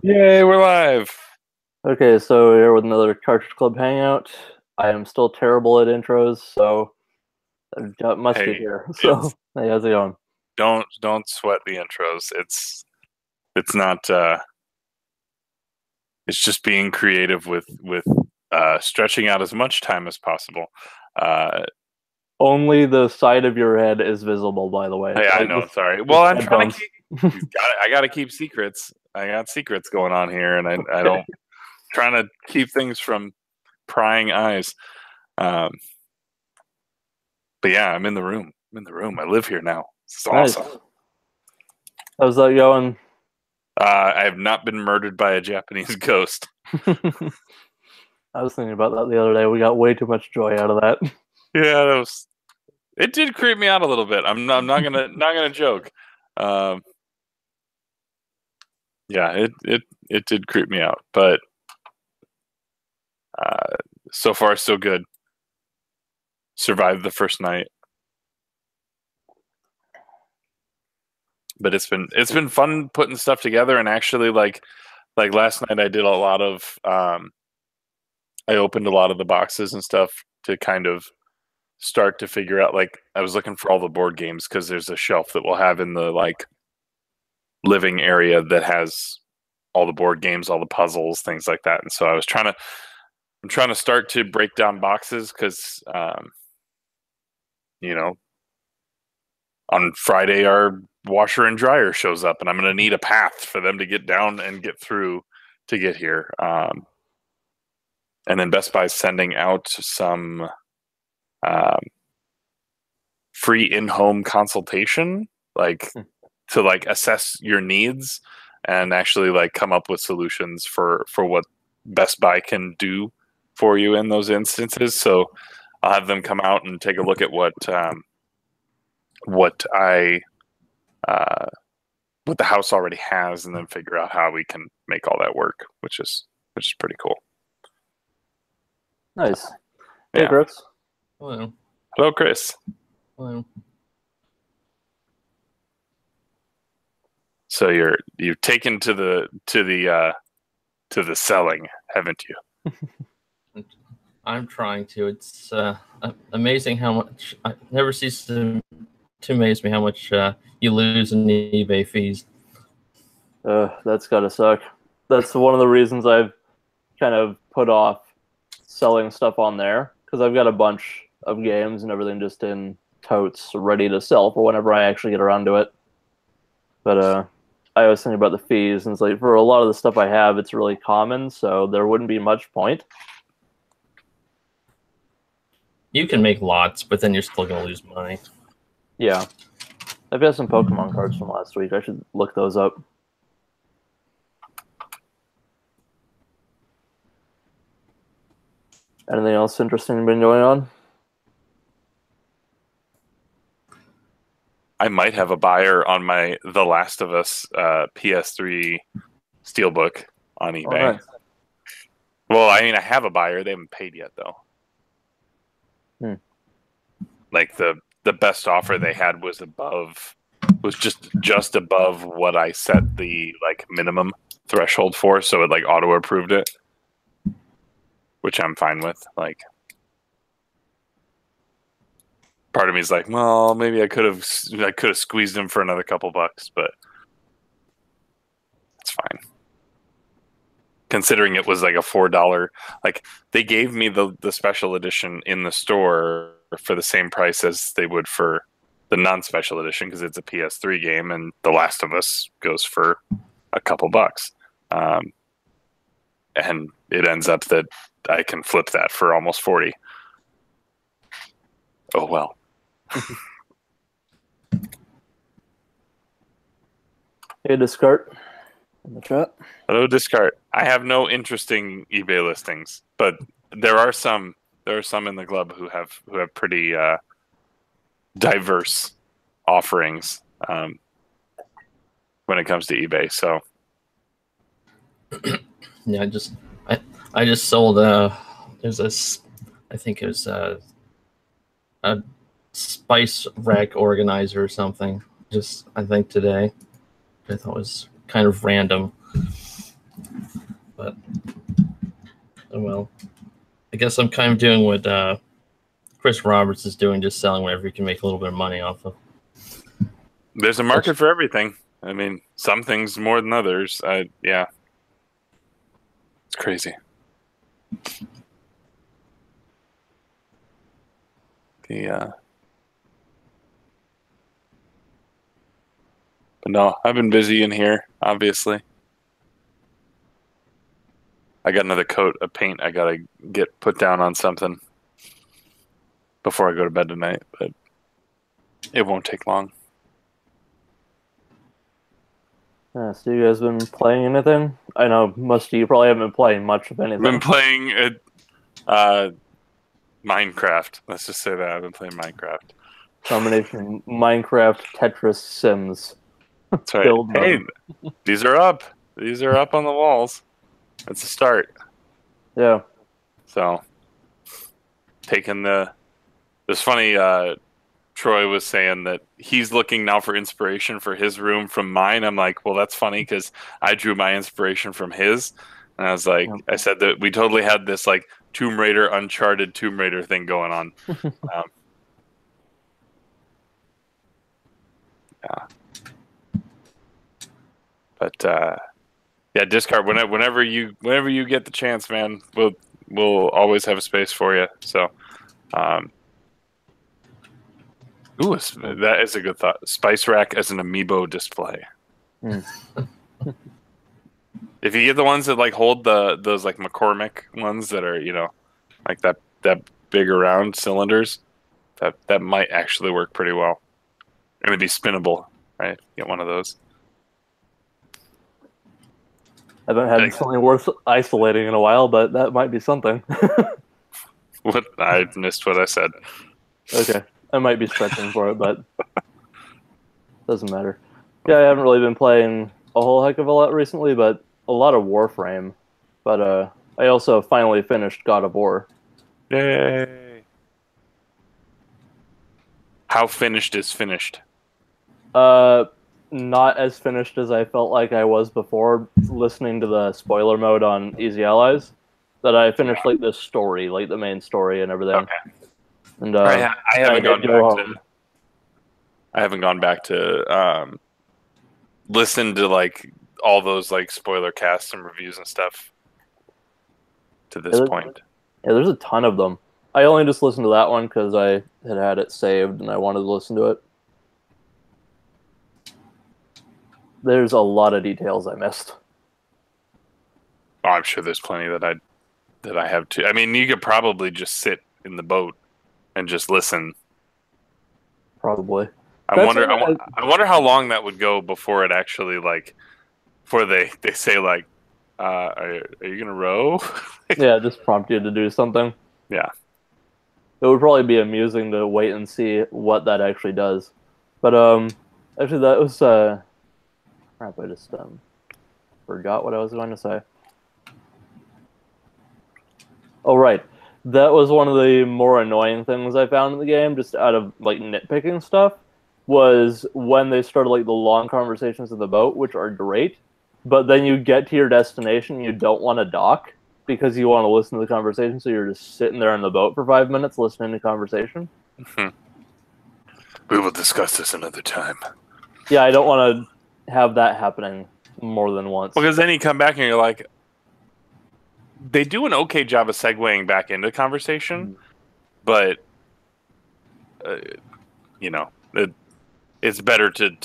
Yay, we're live. Okay, so we're here with another Cartridge Club Hangout. I am still terrible at intros, so I've got Muskie Hey, here. So, it's hey, how's it going? don't sweat the intros. It's not it's just being creative with stretching out as much time as possible. Uh Only the side of your head is visible, by the way. hey, I Like know, sorry. this Well, I'm trying to headphones. keep I gotta keep secrets. I got secrets going on here and I Okay. don't trying to keep things from prying eyes. Um but yeah, I'm in the room. I'm in the room. I live here now. It's Nice. awesome. How's that going? I have not been murdered by a Japanese ghost. I was thinking about that the other day. We got way too much joy out of that. Yeah, it did creep me out a little bit. I'm not gonna joke. Um, yeah, it did creep me out, but uh, so far so good. Survived the first night, but it's been fun putting stuff together and actually like last night I did a lot of I opened a lot of the boxes and stuff to kind of start to figure out, like, I was looking for all the board games because there's a shelf that we'll have in the like living area that has all the board games, all the puzzles, things like that. And so I'm trying to start to break down boxes because, you know, on Friday our washer and dryer shows up, and I'm going to need a path for them to get down and get through to get here. And then Best Buy's sending out some um, free in-home consultation, like to like assess your needs and actually like come up with solutions for what Best Buy can do for you in those instances. So I'll have them come out and take a look at what I what the house already has, and then figure out how we can make all that work, which is pretty cool. Nice. Hey, Yeah. Chris. Hello. Hello, Chris. Hello. So you've taken to the selling, haven't you? I'm trying to. It's amazing how much. I never cease to amaze me how much you lose in the eBay fees. That's gotta suck. That's one of the reasons I've kind of put off selling stuff on there, because I've got a bunch of games and everything just in totes ready to sell for whenever I actually get around to it. But I was thinking about the fees, and it's like for a lot of the stuff I have, it's really common, so there wouldn't be much point. You can make lots, but then you're still going to lose money. Yeah. I've got some Pokemon cards from last week. I should look those up. Anything else interesting been going on? I might have a buyer on my The Last of Us PS3 Steelbook on eBay. Oh, nice. Well, I mean, I have a buyer. They haven't paid yet, though. Like the best offer they had was just above what I set the like minimum threshold for, so it like auto approved it, which I'm fine with. Like, part of me is like, well, maybe I could have squeezed him for another couple bucks, but it's fine. Considering it was like a $4, like they gave me the special edition in the store for the same price as they would for the non-special edition, because it's a PS3 game, and The Last of Us goes for a couple bucks. And it ends up that I can flip that for almost 40. Oh well. Hey, Discard in the chat. Hello, Discard. I have no interesting eBay listings, but there are some in the club who have pretty diverse offerings when it comes to eBay. So Yeah, I just sold there's this, I think it was a spice rack organizer or something. Just I think today, I thought it was kind of random. but oh well. I guess I'm kind of doing what Chris Roberts is doing, just selling whatever you can make a little bit of money off of. There's a market for everything. I mean, some things more than others. Yeah. It's crazy. But no, I've been busy in here, obviously. I got another coat of paint I gotta get put down on something before I go to bed tonight, but it won't take long. Yeah, so you guys been playing anything? I know most of you probably haven't been playing much of anything. I've been playing Minecraft. Let's just say that I've been playing Minecraft. Combination Minecraft, Tetris, Sims. That's right. Hey, these are up. These are up on the walls. That's a start. Yeah. So, taking it's funny, Troy was saying that he's looking now for inspiration for his room from mine. I'm like, well, that's funny because I drew my inspiration from his. And I was like, I said that we totally had this like Tomb Raider, Uncharted Tomb Raider thing going on. Yeah. But yeah, Discard. Whenever you get the chance, man, we'll always have a space for you. So, ooh, that is a good thought. Spice rack as an amiibo display. If you get the ones that like hold those like McCormick ones that are like that big around cylinders, that might actually work pretty well. And it'd be spinnable, right? Get one of those. I haven't had something worth isolating in a while, but that might be something. What? I missed what I said. Okay. I might be stretching for it, but doesn't matter. Yeah, I haven't really been playing a whole heck of a lot recently, but a lot of Warframe. But I also finally finished God of War. Yay! How finished is finished? Not as finished as I felt like I was before listening to the spoiler mode on Easy Allies. That I finished like the story, like the main story and everything. Okay. And I haven't gone back to listen to like all those like spoiler casts and reviews and stuff to this point. Yeah, there's a ton of them. I only just listened to that one because I had it saved and I wanted to listen to it. There's a lot of details I missed. Oh, I'm sure there's plenty that I have too. I mean, you could probably just sit in the boat and just listen. Probably. I wonder how long that would go before it actually like before they say like are you gonna row? Yeah, just prompt you to do something. Yeah. It would probably be amusing to wait and see what that actually does. But actually that was crap, I just forgot what I was going to say. Oh right. That was one of the more annoying things I found in the game, just out of like nitpicking stuff, was when they started like the long conversations in the boat, which are great, but then you get to your destination and you don't want to dock because you want to listen to the conversation, so you're just sitting there in the boat for 5 minutes listening to conversation. Mm-hmm. We will discuss this another time. Yeah, I don't want to have that happening more than once. Because then you come back and you're like, they do an okay job of segueing back into conversation, but it's better to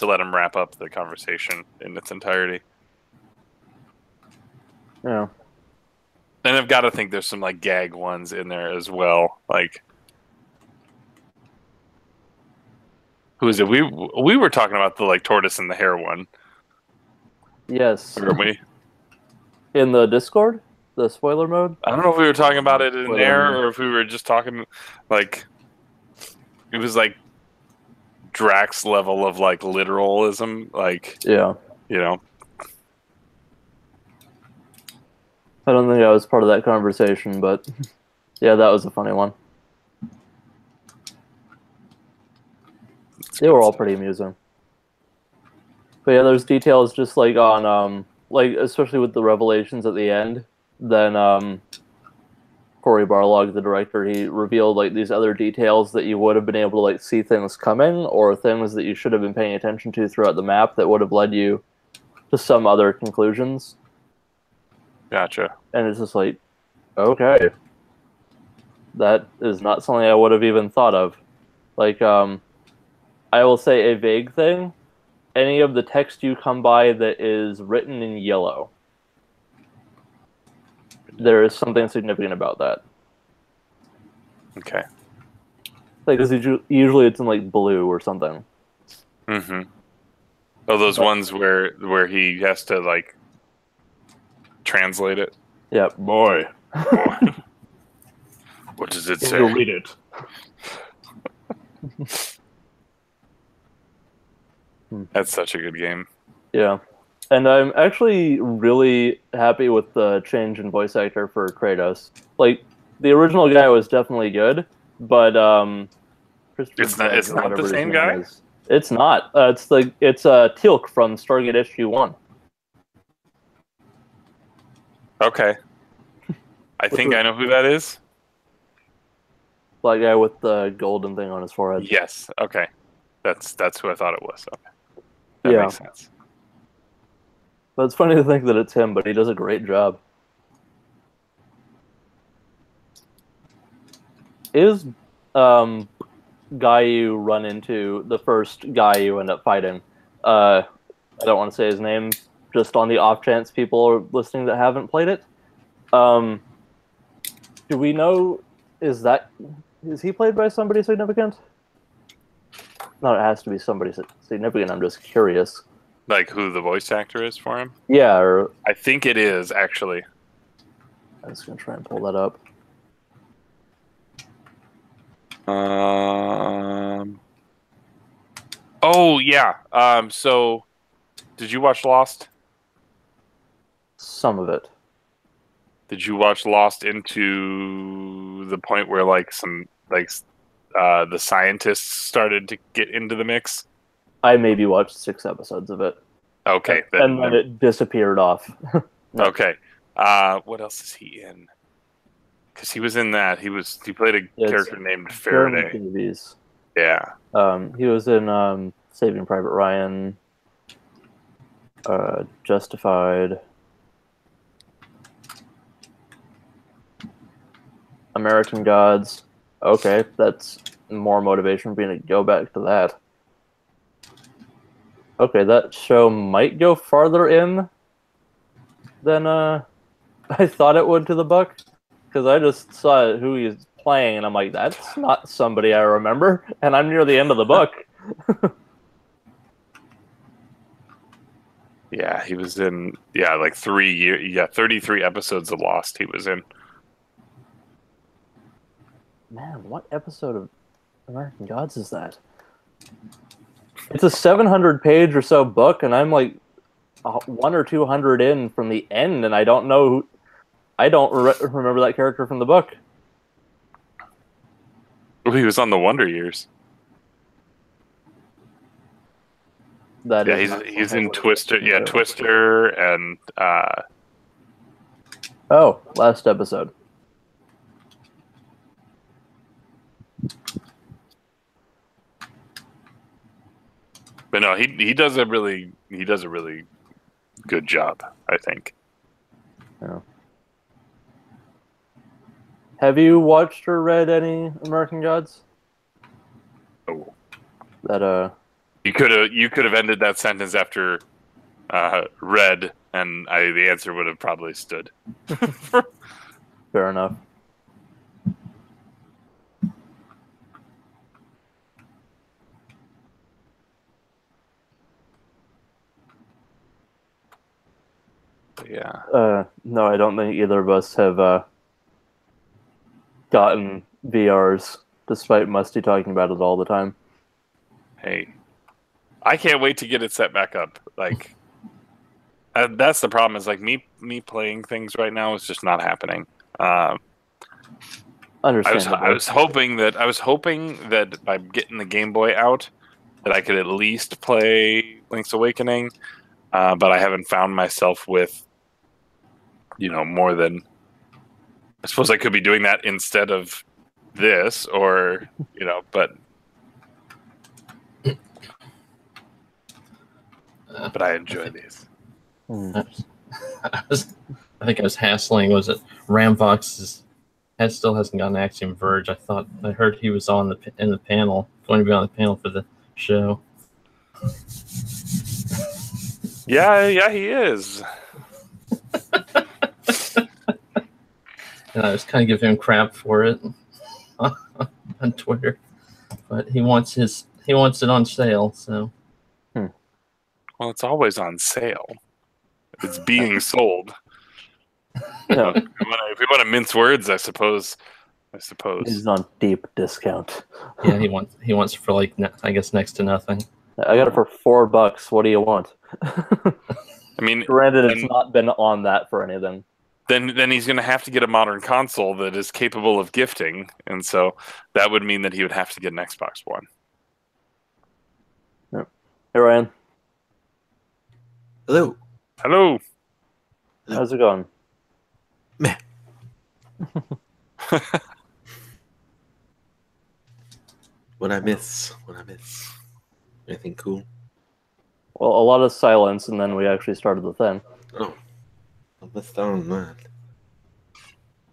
let them wrap up the conversation in its entirety. Yeah. And I've got to think there's some like gag ones in there as well. Like, who is it? We were talking about the like tortoise and the hare one. Yes. Weren't we? In the Discord? The spoiler mode? I don't know if we were talking about it in there or if we were just talking like it was like Drax level of like literalism, like yeah. I don't think I was part of that conversation, but yeah, that was a funny one. They were all pretty amusing. But yeah, there's details just like on like especially with the revelations at the end, then Cory Barlog, the director, he revealed like these other details that you would have been able to like see things coming, or things that you should have been paying attention to throughout the map that would have led you to some other conclusions. Gotcha. And it's just like, okay, that is not something I would have even thought of. Like, I will say a vague thing. Any of the text you come by that is written in yellow, there is something significant about that. Okay. Like, usually it's in like blue or something. Mm-hmm. Oh, those ones where he has to like translate it. Yeah, boy. What does it Can say? you read it? That's such a good game. Yeah. And I'm actually really happy with the change in voice actor for Kratos. Like, the original guy was definitely good, but It's not the same guy? It's not. It's Teal'c from Stargate SG-1. Okay. I think I know who that is. Black guy with the golden thing on his forehead. Yes. Okay. That's who I thought it was. Okay. That makes sense. But it's funny to think that it's him, but he does a great job. Is guy you run into the first guy you end up fighting? I don't want to say his name, just on the off chance people are listening that haven't played it. Do we know, is he played by somebody significant? No, it has to be somebody significant. I'm just curious. Like who the voice actor is for him? Yeah, or I think it is actually. I'm just gonna try and pull that up. Oh yeah. So, did you watch Lost? Some of it. Did you watch Lost into the point where like the scientists started to get into the mix? I maybe watched 6 episodes of it. Okay, and then it disappeared off. No. Okay. What else is he in? Because he was in that. He played a character named Faraday. Davies. Yeah. He was in Saving Private Ryan, Justified, American Gods. Okay, that's more motivation for me to go back to that. Okay, that show might go farther in than I thought it would to the book, because I just saw who he's playing, and I'm like, that's not somebody I remember, and I'm near the end of the book. Yeah, he was in like 33 episodes of Lost he was in. Man, what episode of American Gods is that? It's a 700-page or so book, and I'm like 100 or 200 in from the end, and I don't know remember that character from the book. Well, he was on the Wonder Years. He's in Twister. Yeah, Twister and oh, last episode. But no, he does a really good job, I think. Yeah. Have you watched or read any American Gods? Oh. That You could have ended that sentence after read, and the answer would have probably stood. Fair enough. Yeah. No, I don't think either of us have gotten VRs, despite Musty talking about it all the time. Hey, I can't wait to get it set back up. Like, that's the problem. Is like me playing things right now is just not happening. Understandable. I was hoping that by getting the Game Boy out, that I could at least play Link's Awakening. but I haven't found myself with, more than. I suppose I could be doing that instead of this, or but I enjoy these. I think I was hassling. Was it Ramvox? Still hasn't gotten Axiom Verge. I heard he was in the panel, going to be on the panel for the show. Yeah, he is. And I was kind of giving him crap for it on Twitter, but he wants it on sale. So, well, it's always on sale. It's being sold. Yeah. If we want to mince words, I suppose. He's on deep discount. Yeah, he wants it for like, I guess, next to nothing. I got it for $4. What do you want? I mean, granted, it's not been on that for anything. Then he's going to have to get a modern console that is capable of gifting, and so that would mean that he would have to get an Xbox One. Yep. Hey, Ryan. Hello. Hello. How's it going? Meh. What I miss? Anything cool? Well, a lot of silence, and then we actually started the thing. Oh, I missed out on that.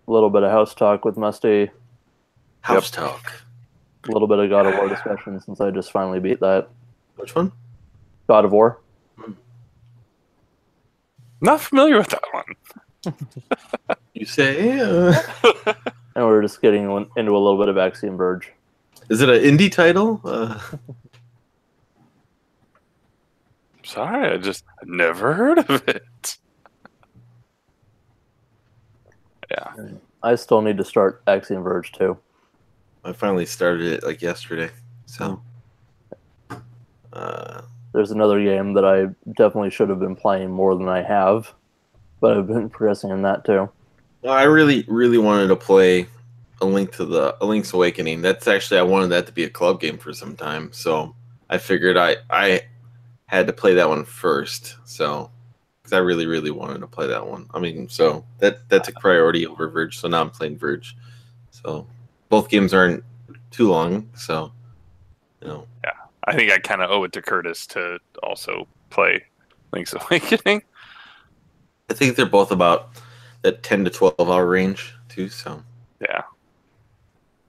A little bit of house talk with Musty. House talk. A little bit of God of War discussion since I just finally beat that. Which one? God of War. Not familiar with that one. You say? And we're just getting into a little bit of Axiom Verge. Is it an indie title? Sorry, I just never heard of it. Yeah. I still need to start Axiom Verge too. I finally started it like yesterday. So. There's another game that I definitely should have been playing more than I have, but I've been progressing in that too. Well, I really, really wanted to play A Link's Awakening. That's actually, I wanted that to be a club game for some time. So I figured I had to play that one first. So, because I really, really wanted to play that one. I mean, so that took priority over Verge. So now I'm playing Verge. So both games aren't too long. So, Yeah. I think I kind of owe it to Curtis to also play Link's Awakening. I think they're both about that 10 to 12 hour range too. So yeah,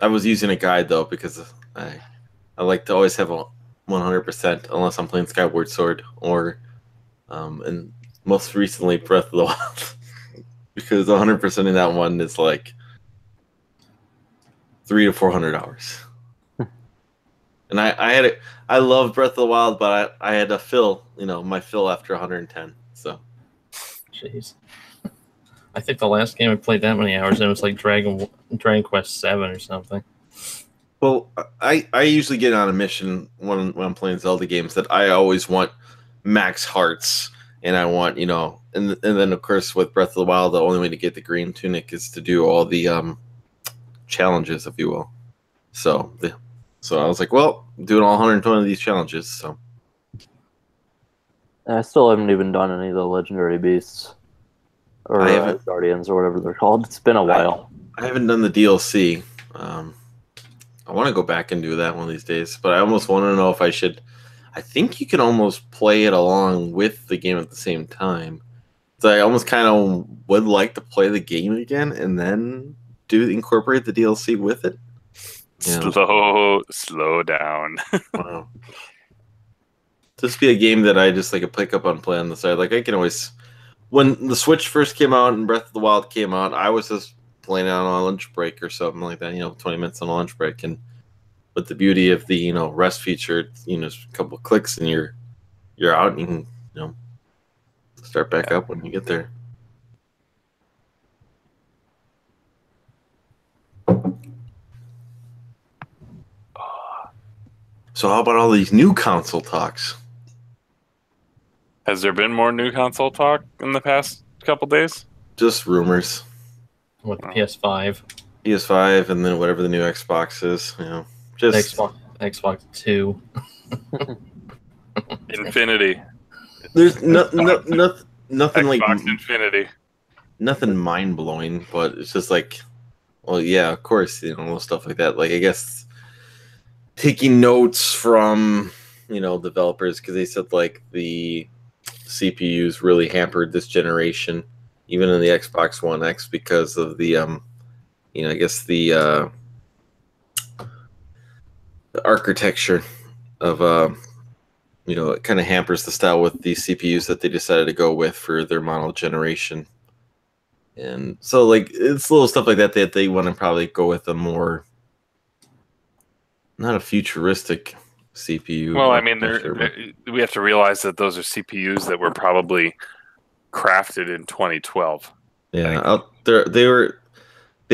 I was using a guide though because I like to always have a 100% unless I'm playing Skyward Sword or and most recently Breath of the Wild because 100% in that one is like 300 to 400 hours. And I love Breath of the Wild, but I had to fill, my fill after 110. So, jeez, I think the last game I played that many hours, and it was like Dragon Quest 7 or something. Well, I usually get on a mission when I'm playing Zelda games that I always want max hearts, and I want and then of course with Breath of the Wild, the only way to get the green tunic is to do all the challenges, if you will. So I was like, well, I'm doing all 120 of these challenges. So I still haven't even done any of the legendary beasts or guardians or whatever they're called. It's been a while. I haven't done the DLC. I want to go back and do that one of these days, but I almost want to know if I should. I think you can almost play it along with the game at the same time. So I almost kind of would like to play the game again and then incorporate the DLC with it. Slow down. Wow. This be a game that I just like pick up and play on the side. Like I can always, when the Switch first came out and Breath of the Wild came out, I was just playing it on a lunch break or something like that. 20 minutes on a lunch break, and with the beauty of the rest feature, just a couple of clicks and you're out and you can start back up when you get there. So how about all these new console talks? Has there been more new console talk in the past couple days? Just rumors. With the PS5. PS5 and then whatever the new Xbox is. Just Xbox 2. Infinity. There's nothing like Xbox Infinity. nothing mind blowing, but it's just like, well, yeah, of course, stuff like that. Like, I guess taking notes from developers, because they said like the CPUs really hampered this generation, even in the Xbox One X, because of the I guess the architecture of it kind of hampers the style with the CPUs that they decided to go with for their model generation. And so, like, it's little stuff like that they want to probably go with a more, not a futuristic CPU. Well, I mean, we have to realize that those are CPUs that were probably crafted in 2012. Yeah, they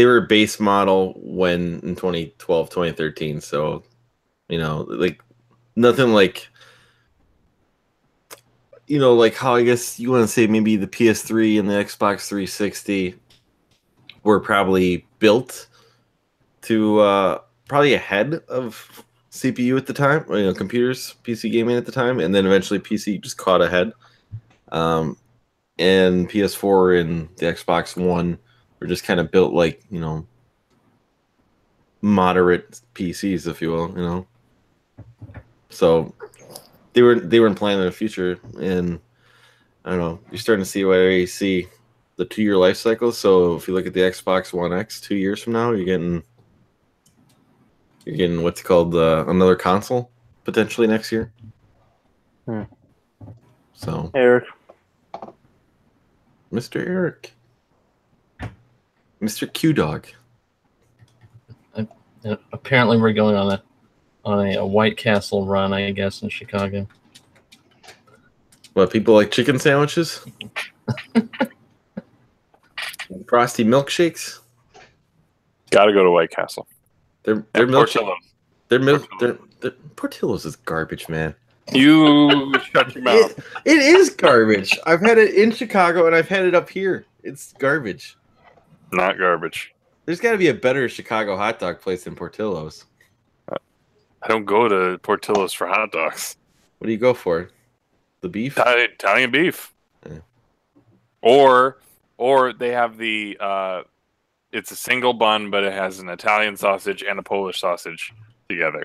were base model when in 2012, 2013. So, like nothing like, like how I guess you want to say maybe the PS3 and the Xbox 360 were probably built to probably ahead of CPU at the time, or, computers, PC gaming at the time, and then eventually PC just caught ahead. And PS4 and the Xbox One were just kind of built like, moderate PCs, if you will, So they weren't planning the future, and I don't know. You're starting to see where you see the 2-year life cycle. So if you look at the Xbox One X, 2 years from now, you're getting what's called another console potentially next year. So Eric, Mr. Eric, Mr. Q Dog. Apparently, we're going on a White Castle run, I guess, in Chicago. What, people like chicken sandwiches? Frosty milkshakes? Gotta go to White Castle. They're Portillo's. Portillo's is garbage, man. You shut your mouth. It is garbage. I've had it in Chicago and I've had it up here. It's garbage. Not garbage. There's got to be a better Chicago hot dog place than Portillo's. I don't go to Portillo's for hot dogs. What do you go for? The beef? Italian beef. Yeah. Or they have the it's a single bun, but it has an Italian sausage and a Polish sausage together.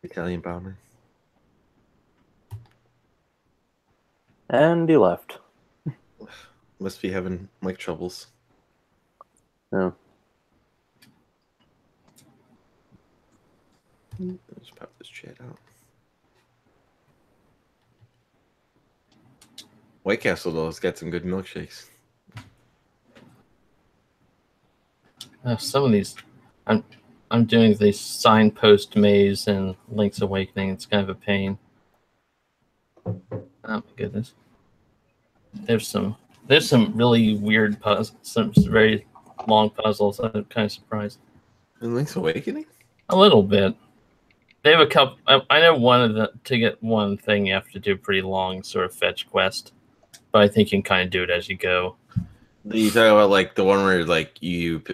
Italian bomber. and he left. Must be having mic troubles. Yeah. Let's pop this chat out. White Castle though has got some good milkshakes. Some of these, I'm doing the signpost maze and Link's Awakening. It's kind of a pain. Oh my goodness. There's some really weird puzzles, some very long puzzles. I'm kind of surprised. In Link's Awakening? A little bit. They have a couple. I know one of the to get one thing you have to do a pretty long sort of fetch quest, but I think you can kind of do it as you go. You talk about like the one where like you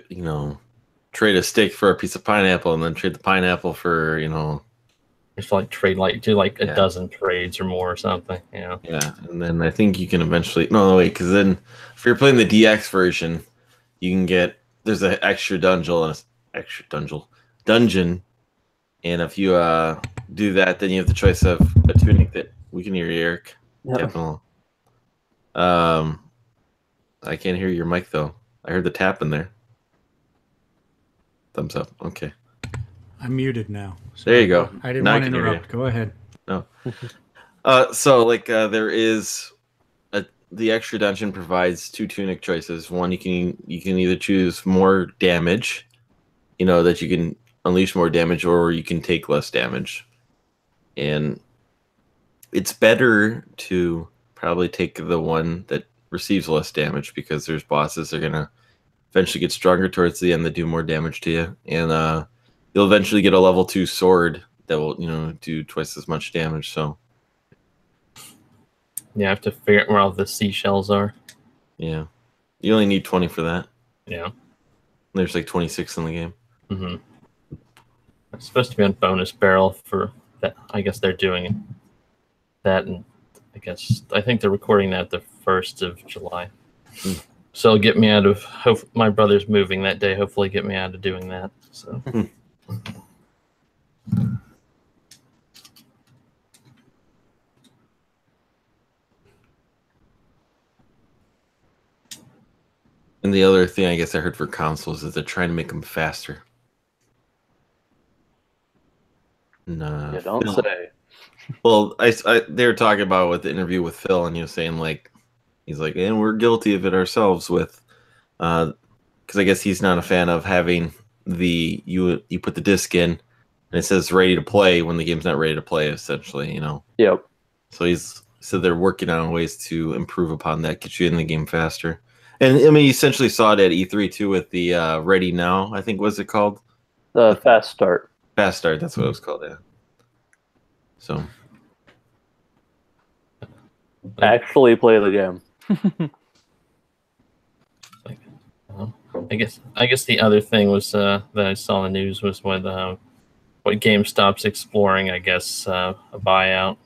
trade a steak for a piece of pineapple and then trade the pineapple for It's like trade do a dozen trades or more or something. Yeah. Yeah, and then I think you can eventually wait, because then if you're playing the DX version, you can there's an extra dungeon, and if you do that, then you have the choice of a tunic that we can hear you, Eric. Yep. Definitely. I can't hear your mic though. I heard the tap in there. Thumbs up. Okay. I'm muted now. So there you go. I didn't Now want I to can hear interrupt. you. Go ahead. No. So like there is the extra dungeon provides two tunic choices. One, you can either choose more damage, that you can unleash more damage, or you can take less damage. And it's better to probably take the one that receives less damage, because there's bosses that are gonna eventually get stronger towards the end that do more damage to you, and you'll eventually get a level 2 sword that will do twice as much damage. So Yeah, I have to figure out where all the seashells are. yeah, you only need 20 for that. Yeah. There's like 26 in the game. Mm-hmm. It's supposed to be on bonus barrel for that. I guess they're doing that, and I think they're recording that the 1st of July. So it'll get me out of. My brother's moving that day. Hopefully, get me out of doing that. So. And the other thing I guess I heard for consoles is they're trying to make them faster. No, You don't say. Well, they were talking about with the interview with Phil, and he was saying he's like, and we're guilty of it ourselves with, because I guess he's not a fan of having you put the disc in and it says ready to play when the game's not ready to play, essentially, Yep. So he's said they're working on ways to improve upon that, get you in the game faster. And I mean, you essentially saw it at E3 too with the Ready Now, I think, what's it called? The Fast Start. Fast Start, that's what it was called, yeah. So actually play the game. I guess the other thing was that I saw in the news was what GameStop's exploring. I guess a buyout.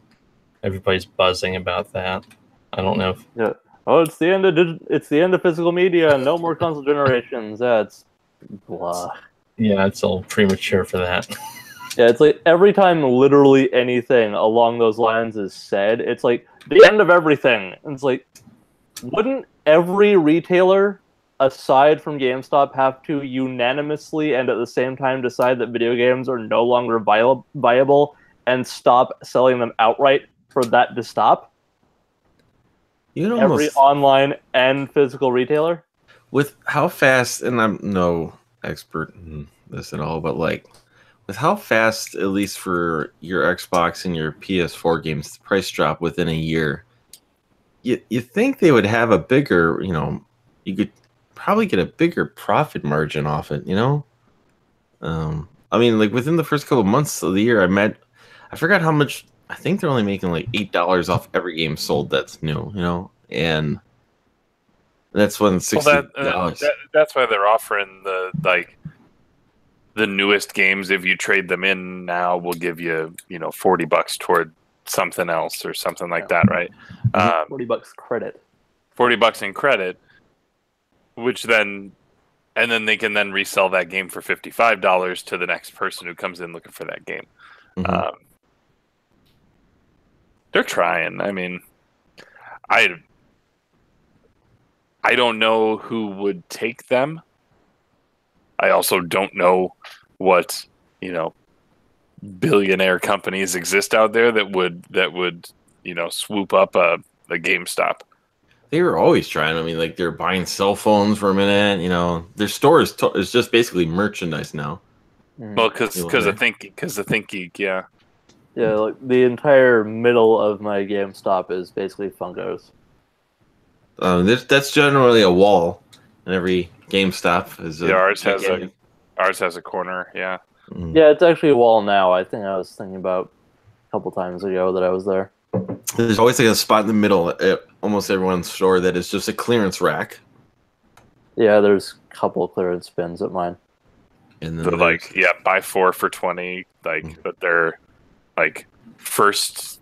Everybody's buzzing about that. I don't know. Yeah. Oh, it's the end of physical media. No more console generations. That's blah. Yeah, it's all premature for that. Yeah, it's like every time literally anything along those lines is said, it's like the end of everything. And it's like, wouldn't every retailer, aside from GameStop, have to unanimously and at the same time decide that video games are no longer viable and stop selling them outright for that to stop? Every online and physical retailer? With how fast, and I'm no expert in this at all, but with how fast, at least for your Xbox and your PS4 games, the price drop within a year, you think they would have a bigger, you could probably get a bigger profit margin off it, I mean, within the first couple of months of the year, I forgot how much. I think they're only making $8 off every game sold that's new, and that's when $60. That's why they're offering the newest games. If you trade them in now, we'll give you $40 toward something else or something like that, right? $40 credit. $40 in credit, which then they can then resell that game for $55 to the next person who comes in looking for that game. Mm-hmm. They're trying. I mean, I don't know who would take them. I also don't know what billionaire companies exist out there that would swoop up a GameStop. They were always trying. I mean, they're buying cell phones for a minute. Their store is just basically merchandise now. Well, because of ThinkGeek, yeah. Yeah, the entire middle of my GameStop is basically Funkos. That's generally a wall, and every GameStop is. Ours has a corner. Yeah. Mm-hmm. Yeah, it's actually a wall now. I think I was thinking about a couple times ago that I was there. There's always a spot in the middle at almost everyone's store that is just a clearance rack. Yeah, there's a couple of clearance bins at mine. And then buy 4 for $20. But they're first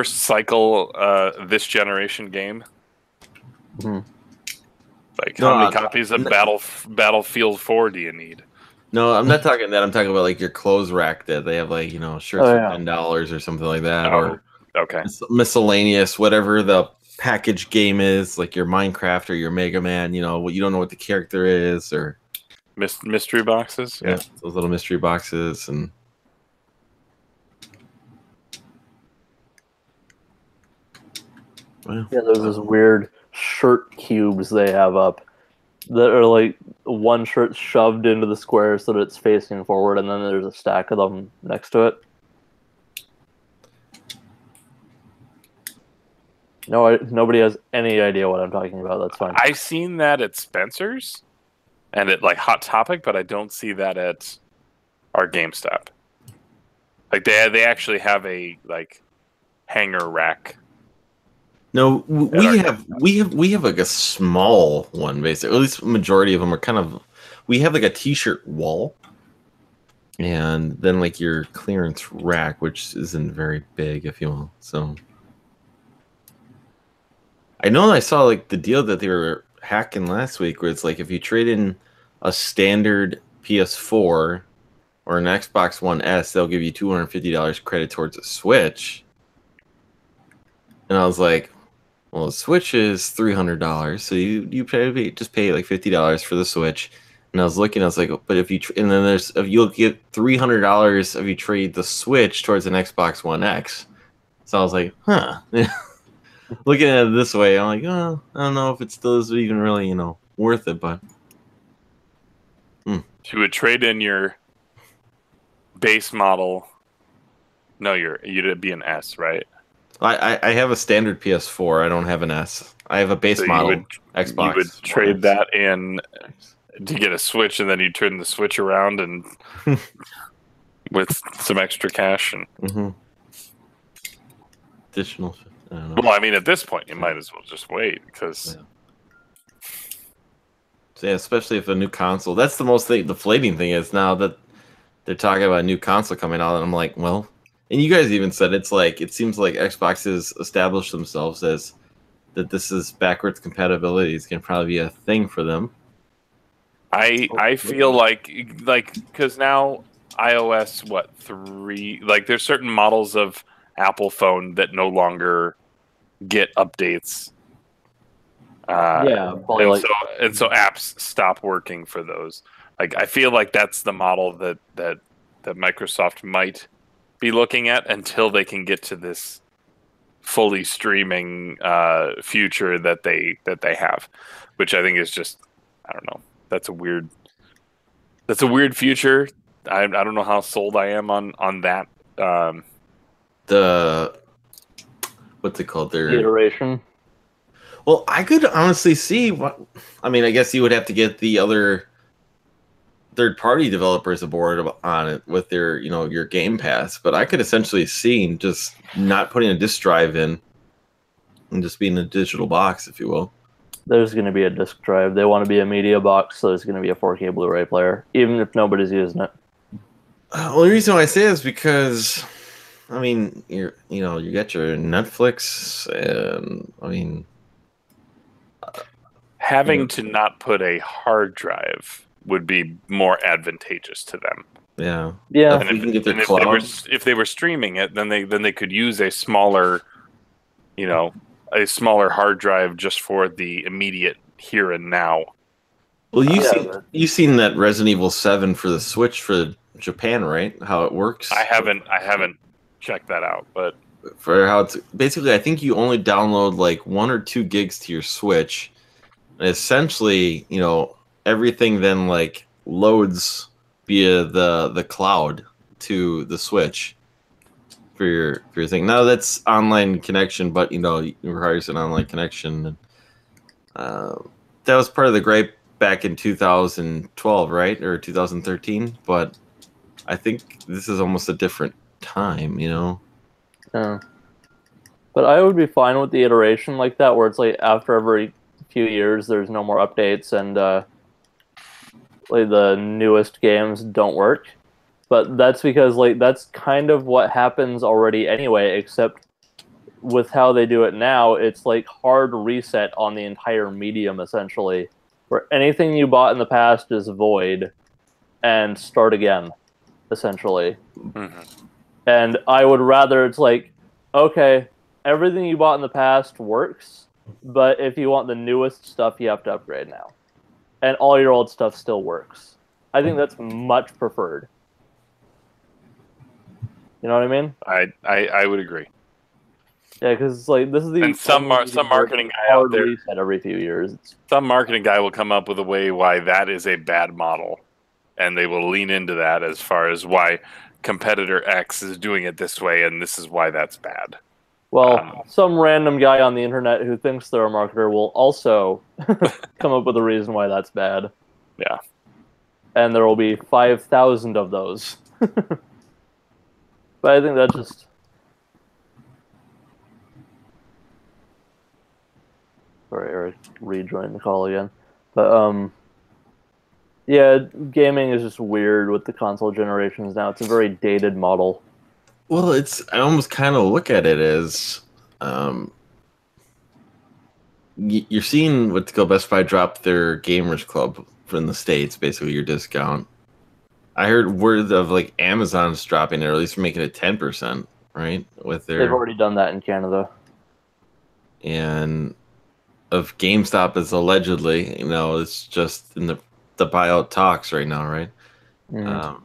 cycle this generation game. Mm-hmm. How many copies of Battlefield 4 do you need? No, I'm not talking that. I'm talking about your clothes rack that they have shirts for $10 or something like that, or miscellaneous, whatever the package game is, like your Minecraft or your Mega Man. You don't know what the character is, or mystery boxes. Yeah, those little mystery boxes and. Yeah, there's this weird shirt cubes they have up that are one shirt shoved into the square so that it's facing forward, and then there's a stack of them next to it. No, nobody has any idea what I'm talking about. That's fine. I've seen that at Spencer's and at Hot Topic, but I don't see that at our GameStop. They actually have a hanger rack. No, we have a small one, basically. At least the majority of them are we have a t-shirt wall, and then your clearance rack, which isn't very big, if you will. So I know I saw like the deal that they were hacking last week, where it's like if you trade in a standard PS4 or an Xbox One S, they'll give you $250 credit towards a Switch. And I was like, well, the Switch is $300, so you just pay like $50 for the Switch. And I was looking, I was like, but if you and then there's if you'll get $300 if you trade the Switch towards an Xbox One X. So I was like, huh. Looking at it this way, I'm like, oh, I don't know if it still is even really worth it, but You would trade in your base model. No, you'd be an S, right? I have a standard PS4. I don't have an S. I have a base model Xbox. You would trade that in to get a Switch, and then you turn the Switch around and with some extra cash and additional. I don't know. Well, I mean, at this point, you might as well just wait because. Yeah, especially if a new console. That's the most deflating thing is now that they're talking about a new console coming out, and I'm like, well, and you guys even said it's like it seems like Xbox has established themselves as that this is backwards compatibility is going to probably be a thing for them. I feel like because now iOS 3 there's certain models of Apple phone that no longer get updates. Probably so apps stop working for those. Like I feel like that's the model that Microsoft might be looking at until they can get to this fully streaming future that they have, which I think is just I don't know. That's a weird future. I don't know how sold I am on that. The what's it called? Their iteration. Well, I could honestly see what. I mean, I guess you would have to get the other third-party developers aboard on it with their, your Game Pass. But I could essentially see just not putting a disc drive in and just being a digital box, if you will. There's going to be a disc drive. They want to be a media box, so there's going to be a 4K Blu-ray player, even if nobody's using it. Only reason why I say is because, I mean, you got your Netflix, and I mean. Having to not put a hard drive would be more advantageous to them. Yeah. And if they were streaming it, then they could use a smaller, a smaller hard drive just for the immediate here and now. Well, you've seen that Resident Evil 7 for the Switch for Japan, right? How it works. I haven't checked that out, but for how it's basically, I think you only download like 1 or 2 gigs to your Switch. And essentially, everything then loads via the cloud to the Switch for your thing. Now that's online connection, but it requires an online connection. That was part of the gripe back in 2012, right, or 2013. But I think this is almost a different time, Yeah. But I would be fine with the iteration like that, where it's like after every few years there's no more updates and the newest games don't work. But that's because that's kind of what happens already anyway, except with how they do it now, it's hard reset on the entire medium essentially, where anything you bought in the past is void and start again essentially. And I would rather it's okay, everything you bought in the past works, but if you want the newest stuff, you have to upgrade now. And all your old stuff still works. I think that's much preferred. You know what I mean? I would agree. Yeah, because this is the and some marketing guy out there reset every few years. Some marketing guy will come up with a way why that is a bad model, and they will lean into that as far as why competitor X is doing it this way, and this is why that's bad. Well, some random guy on the internet who thinks they're a marketer will also come up with a reason why that's bad. Yeah. And there will be 5,000 of those. But I think that's just... Sorry, Eric rejoined the call again. But, yeah, gaming is just weird with the console generations now. It's a very dated model. Well, I almost kind of look at it as, you're seeing what go Best Buy drop their Gamers Club from the States, basically your discount. I heard word of like Amazon's dropping it, or at least making it 10%, right? With their They've already done that in Canada. And of GameStop is allegedly, it's just in the buyout talks right now, right? Mm.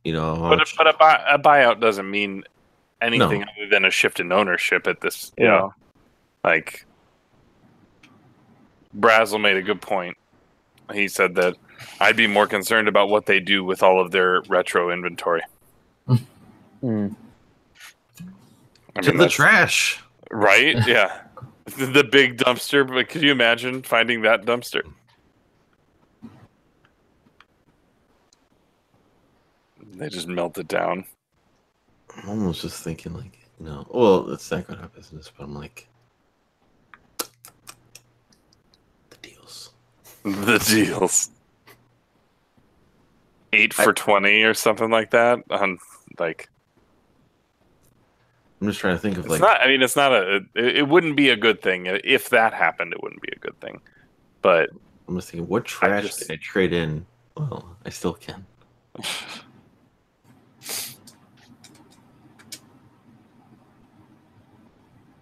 But a buyout doesn't mean anything other than a shift in ownership at this. Yeah. Like Brazel made a good point. He said that I'd be more concerned about what they do with all of their retro inventory. Mm. To the trash. Right? Yeah. The big dumpster. But could you imagine finding that dumpster? They just melt it down. I'm almost just thinking like, well, it's not good at business, but I'm like, the deals. The deals. 8 for 20 or something like that. On like, I'm just trying to think of it's not. I mean, it's not it wouldn't be a good thing if that happened. It wouldn't be a good thing. But I'm just thinking, what trash can I trade in? Well, I still can.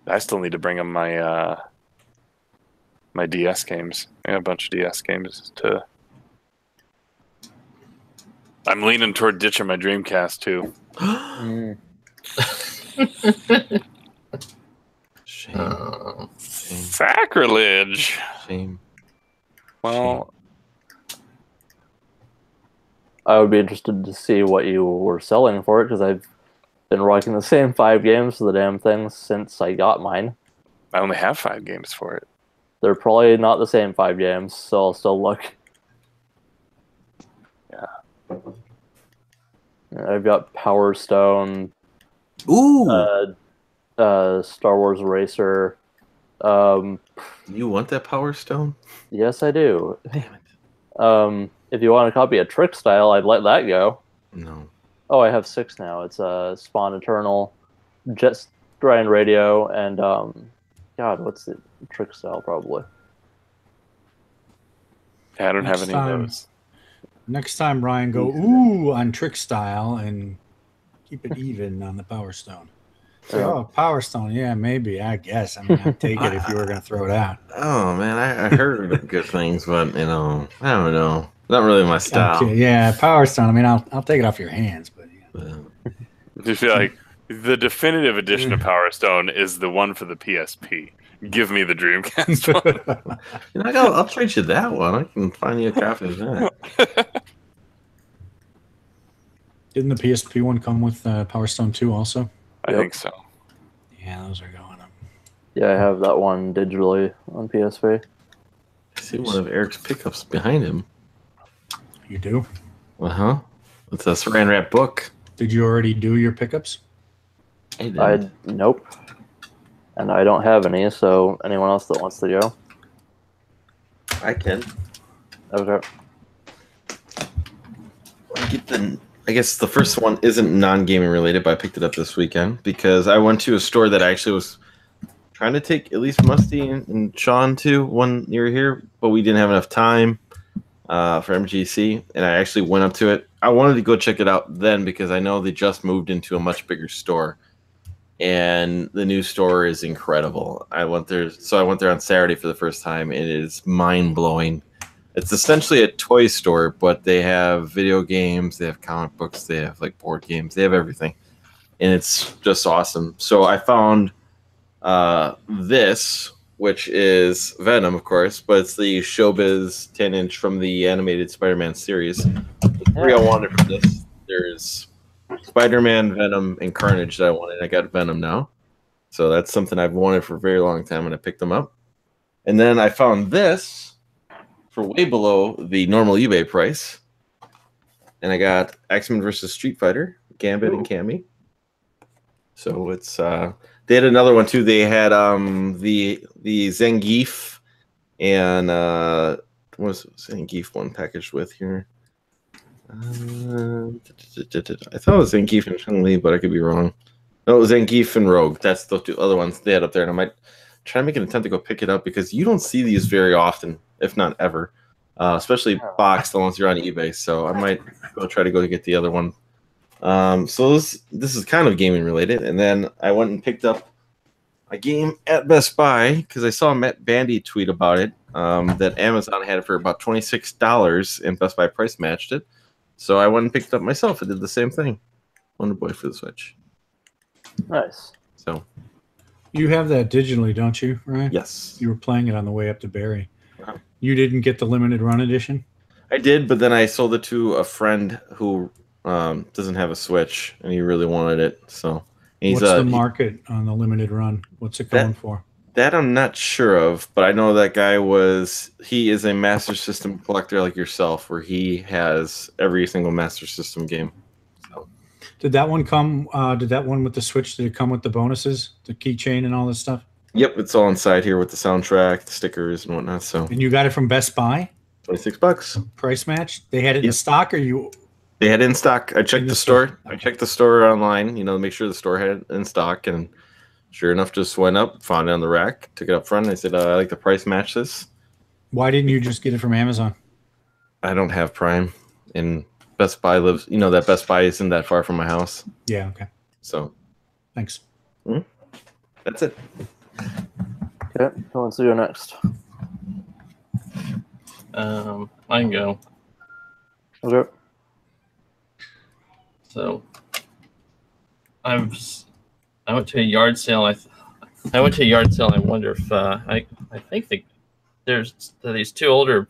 I still need to bring them my my DS games. I got a bunch of DS games to. I'm leaning toward ditching my Dreamcast too. Mm. Shame. Sacrilege. Shame. Well, I would be interested to see what you were selling for it, because I've been rocking the same 5 games for the damn thing since I got mine. I only have 5 games for it. They're probably not the same 5 games, so I'll still look. Yeah. I've got Power Stone. Ooh. Star Wars Racer. You want that Power Stone? Yes, I do. Damn it. If you want a copy of Trick Style, I'd let that go. No. Oh, I have 6 now. It's Spawn Eternal, Jet Grind Radio, and God, what's the Trick Style probably? Yeah, I don't have any of those. Next time, Ryan, go ooh on Trick Style and keep it even on the Power Stone. So, oh, Power Stone, yeah, maybe, I guess. I mean, I'd take it if you were going to throw it out. Oh man, I heard good things, but I don't know. Not really my style. Okay, yeah, Power Stone. I mean, I'll take it off your hands, but Do you feel like the definitive edition of Power Stone is the one for the PSP? Give me the Dreamcast one. I'll trade you that one. I can find you a copy of that. Didn't the PSP one come with Power Stone 2 also? I think so. Yeah, those are going up. Yeah, I have that one digitally on PSP. I see one of Eric's pickups behind him. You do? Uh-huh. It's a Saran Wrap book. Did you already do your pickups? Nope. And I don't have any, so anyone else that wants to go? I can. Okay. I guess the first one isn't non-gaming related, but I picked it up this weekend because I went to a store that I actually was trying to take at least Musty and Sean to one near here, but we didn't have enough time for MGC, and I actually went up to it. I wanted to go check it out then because I know they just moved into a much bigger store, and the new store is incredible. I went there on Saturday for the first time, and it is mind-blowing. It's essentially a toy store, but they have video games, they have comic books, they have like board games, they have everything, and it's just awesome. So I found this, which is Venom, of course, but it's the Showbiz 10-inch from the animated Spider-Man series. The 3 I wanted from this, there's Spider-Man, Venom, and Carnage that I wanted. I got Venom now, so that's something I've wanted for a very long time, and I picked them up. And then I found this for way below the normal eBay price, and I got X-Men vs. Street Fighter, Gambit and Cammy. So it's they had another one too. They had the Zangief and what was Zangief one packaged with here? I thought it was Zangief and Chun-Li, but I could be wrong. No, it was Zangief and Rogue. That's the 2 other ones they had up there, and I might try to make an attempt to go pick it up because you don't see these very often, if not ever, especially boxed unless you're on eBay. So I might try to go get the other one. So this is kind of gaming related, and then I went and picked up a game at Best Buy because I saw Matt Bandy tweet about it. That Amazon had it for about $26 and Best Buy price matched it. So I went and picked it up myself and did the same thing. Wonder Boy for the Switch. Nice. So You have that digitally, don't you, Ryan? yes, You were playing it on the way up to Barrie. Uh-huh. You didn't get the limited run edition? I did, but then I sold it to a friend who doesn't have a Switch and he really wanted it. So he's What's the market on the limited run? What's it going for? That I'm not sure of, but I know that guy he is a Master System collector like yourself, where he has every single Master System game. So. Did that one come, did that one with the Switch, did it come with the bonuses, the keychain and all this stuff? Yep, it's all inside here with the soundtrack, the stickers and whatnot. So. And you got it from Best Buy? $26. Price match? They had it in stock, or you? They had it in stock. I checked the store. Okay. I checked the store online, to make sure the store had it in stock, and sure enough, just went up, found it on the rack, took it up front. And I said, I like the price match this. Why didn't you just get it from Amazon? I don't have Prime, and Best Buy lives. That Best Buy isn't that far from my house. Yeah. Okay. So, thanks. That's it. Okay, who wants to go next? I can go. Okay. So, I went to a yard sale. I went to a yard sale. I wonder if I think there's these two older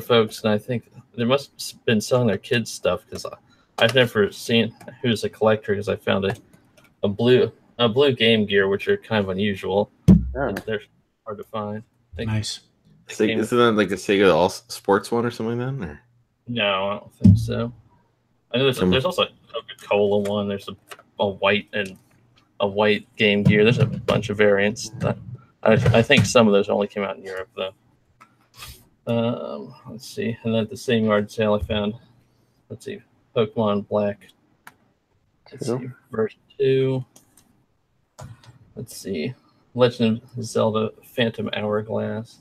folks, and I think they must have been selling their kids stuff because I've never seen who's a collector because I found a blue Game Gear, which are kind of unusual. Yeah. They're hard to find. Nice. Isn't that like a Sega All Sports one or something like that? Or? No, I don't think so. I know there's also a Coca-Cola one. There's a white Game Gear. There's a bunch of variants. I think some of those only came out in Europe, though. Let's see. And then at the same yard sale, I found, Pokemon Black. Let's see, version 2. Let's see, Legend of Zelda Phantom Hourglass.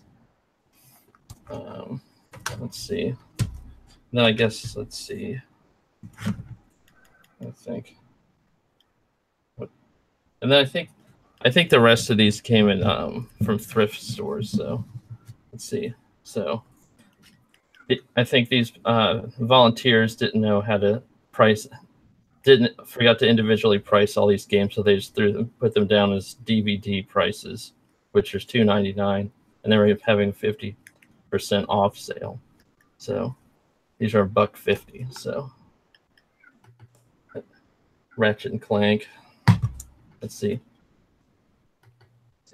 Let's see. Then I guess, let's see. I think. And then I think the rest of these came in from thrift stores. So let's see. So I think these volunteers didn't know how to forgot to individually price all these games, so they just put them down as DVD prices, which is $2.99, and they were having 50% off sale. So these are $1.50. So Ratchet and Clank. Let's see.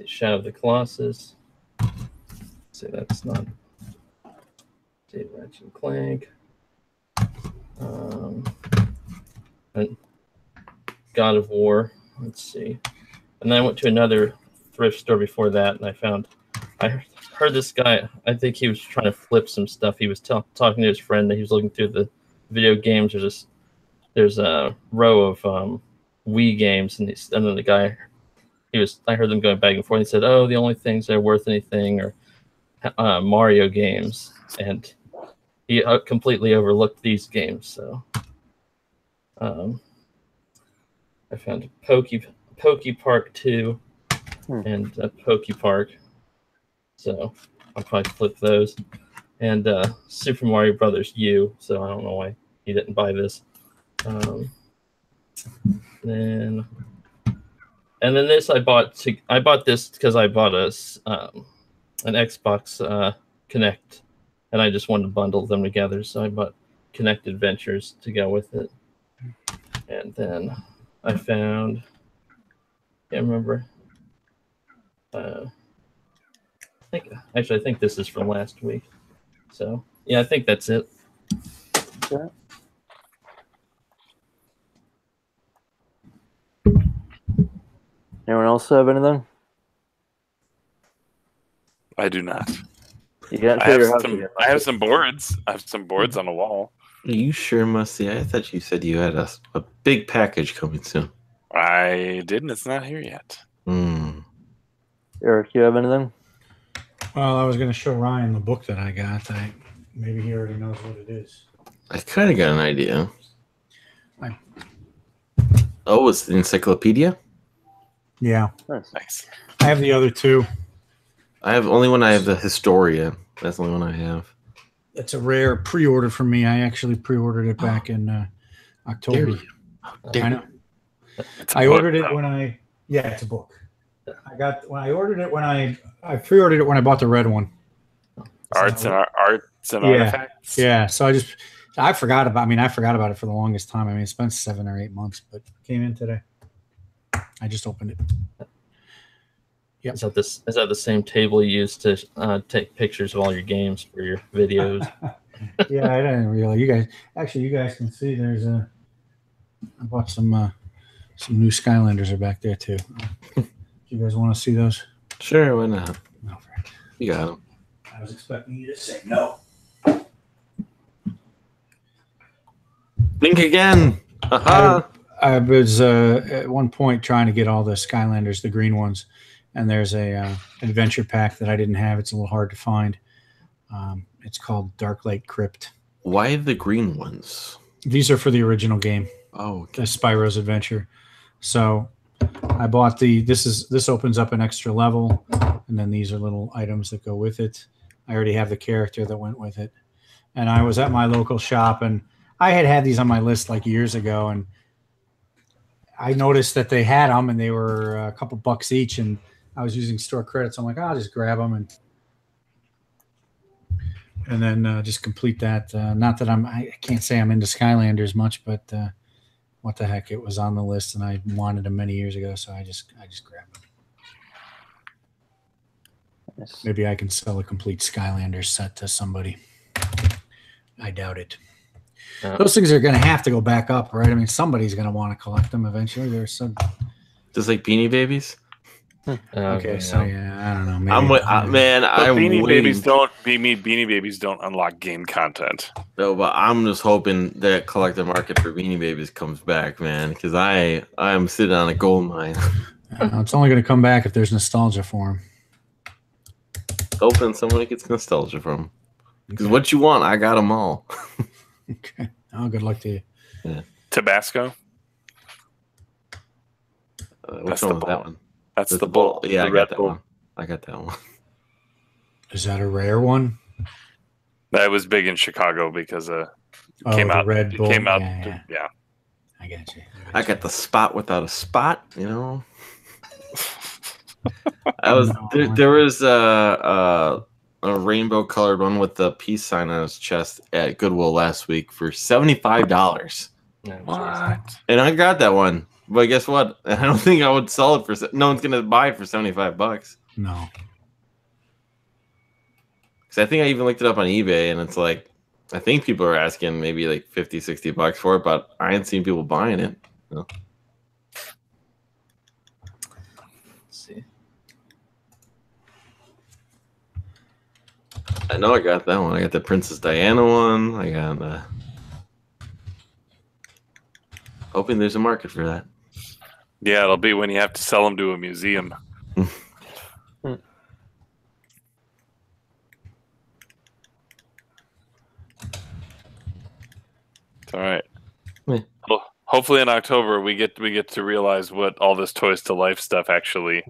Shadow of the Colossus. Let's see, that's not. Let's see, Ratchet and Clank. And God of War. Let's see. And then I went to another thrift store before that, and I heard this guy. I think he was trying to flip some stuff. He was talking to his friend that he was looking through the video games. There's a row of Wii games, and then the guy, I heard them going back and forth. He said, "Oh, the only things that are worth anything are Mario games," and he completely overlooked these games. So, I found Poke Park 2 and Poke Park. So I'll probably flip those, and Super Mario Brothers U. So I don't know why he didn't buy this. Then this I bought this because I bought an Xbox Connect, and I just wanted to bundle them together. So I bought Connect Adventures to go with it, and then I found, can't remember. I think this is from last week. So yeah, I think that's it. Yeah. Anyone else have anything? I do not. You can't I show have your house some. again. I have some boards. I have some boards on the wall. Are you sure, Musty? I thought you said you had a big package coming soon. I didn't. It's not here yet. Eric, you have anything? Well, I was going to show Ryan the book that I got. Maybe he already knows what it is. I kind of got an idea. I- Oh, it's the encyclopedia? Yeah. Nice. I have the other two. I have the Historia. That's the only one I have. It's a rare pre-order for me. I actually pre-ordered it back in October. I know. I ordered it when I. Yeah, it's a book. I ordered it when I pre-ordered it when I bought the red one. Arts and artifacts. Yeah. So I forgot about it for the longest time. I mean, it's been 7 or 8 months, but it came in today. I just opened it. Yep. Is that the same table you use to take pictures of all your games for your videos? Yeah, I didn't realize you guys can see there's I bought some new Skylanders are back there too. Do you guys want to see those? Sure, why not? No, You got them. I was expecting you to say no. Think again. Aha. I was at one point trying to get all the Skylanders, the green ones, and there's a adventure pack that I didn't have. It's a little hard to find. It's called Dark Lake Crypt. Why the green ones? These are for the original game. Oh, The Spyro's Adventure. So I bought this opens up an extra level, and then these are little items that go with it. I already have the character that went with it. And I was at my local shop, and I had these on my list like years ago, and I noticed that they had them, and they were a couple bucks each, and I was using store credits. I'm like, I'll just grab them and then just complete that. Not that I can't say I'm into Skylanders much, but what the heck, it was on the list, and I wanted them many years ago, so I just grabbed them. Nice. Maybe I can sell a complete Skylanders set to somebody. I doubt it. Those things are going to have to go back up, right? I mean, somebody's going to want to collect them eventually. There's some just like Beanie Babies. Okay, so yeah, I don't know. Maybe, Beanie Babies don't unlock game content. No, but I'm just hoping that collector market for Beanie Babies comes back, man. Because I'm sitting on a gold mine. It's only going to come back if there's nostalgia for them. Hoping somebody gets nostalgia from. Because what you want, I got them all. Okay. Oh, good luck to you. Yeah. Tabasco. Which one was that one? That's the bull. Yeah, I got that one. I got that one. Is that a rare one? That was big in Chicago because came out. Red Bull. Came out. Yeah. I got you. I got the spot without a spot. You know. There was a rainbow colored one with the peace sign on his chest at Goodwill last week for $75. What? And I got that one. But guess what? I don't think I would sell it for. No one's gonna buy it for $75. No. Because I think I even looked it up on eBay, and it's like, I think people are asking maybe like $50-$60 for it, but I ain't seen people buying it. No. Let's see. I know I got that one. I got the Princess Diana one. I got hoping there's a market for that. Yeah, it'll be when you have to sell them to a museum. It's all right. Well, hopefully in October we get to realize what all this Toys to Life stuff actually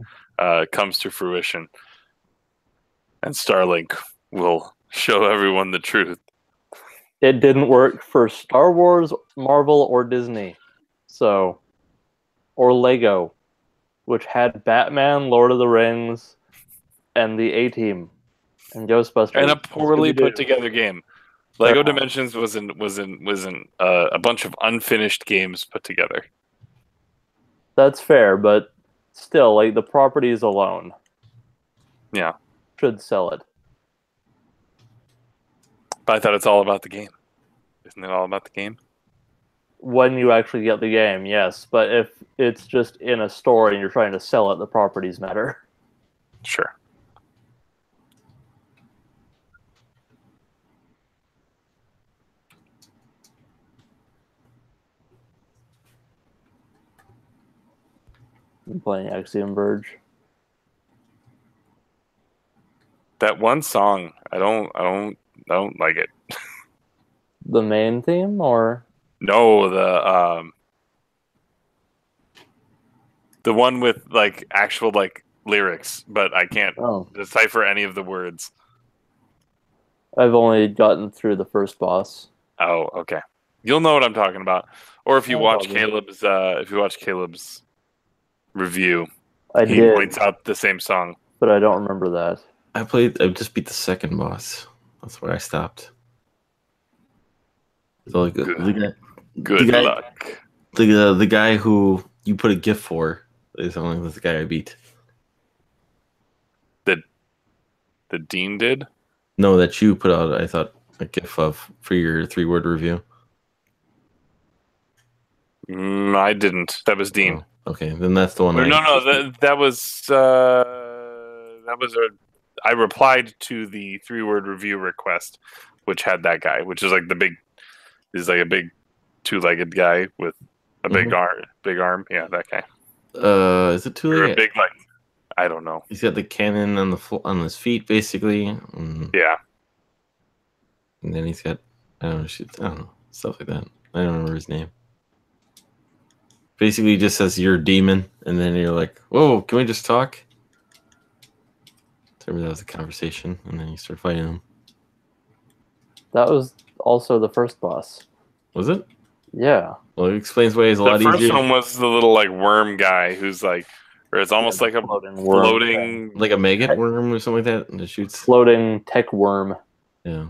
comes to fruition, and Starlink will show everyone the truth. It didn't work for Star Wars, Marvel, or Disney. So, or Lego, which had Batman, Lord of the Rings, and the A-Team, and Ghostbusters, and a poorly put together game. Lego Dimensions was a bunch of unfinished games put together. That's fair, but still, like the properties alone, Yeah, should sell it. but I thought it's all about the game. Isn't it all about the game? When you actually get the game, yes. But if it's just in a store and you're trying to sell it, the properties matter. Sure. I'm playing Axiom Verge. That one song, I don't like it. The main theme, or No, the one with like actual like lyrics, but I can't decipher any of the words. I've only gotten through the first boss. Oh, okay. You'll know what I'm talking about. Or if you watch probably. Caleb's review, I he did, points out the same song. but I don't remember that. I just beat the second boss. That's where I stopped. So Good the guy, luck. The guy who you put a GIF for is only the guy I beat. The Dean did? No, that you put out, I thought, a GIF of for your 3-word review. I didn't. That was Dean. Oh, okay, then that's the one. That was I replied to the 3-word review request, which had that guy, which is like a big 2-legged guy with a big arm. Yeah, that guy. Is it 2-legged? Big, like, I don't know. He's got the cannon on his feet, basically. Yeah. And then he's got I don't know, stuff like that. I don't remember his name. Basically, he just says you're a demon, and then you're like, "Whoa, can we just talk?" So that was a conversation, and then you start fighting him. That was also the first boss. Was it? Yeah. Well, it explains why he's a lot easier. The first one was the little like worm guy who's like, or it's almost like a floating like a maggot worm or something like that, and it shoots floating tech worm. Yeah.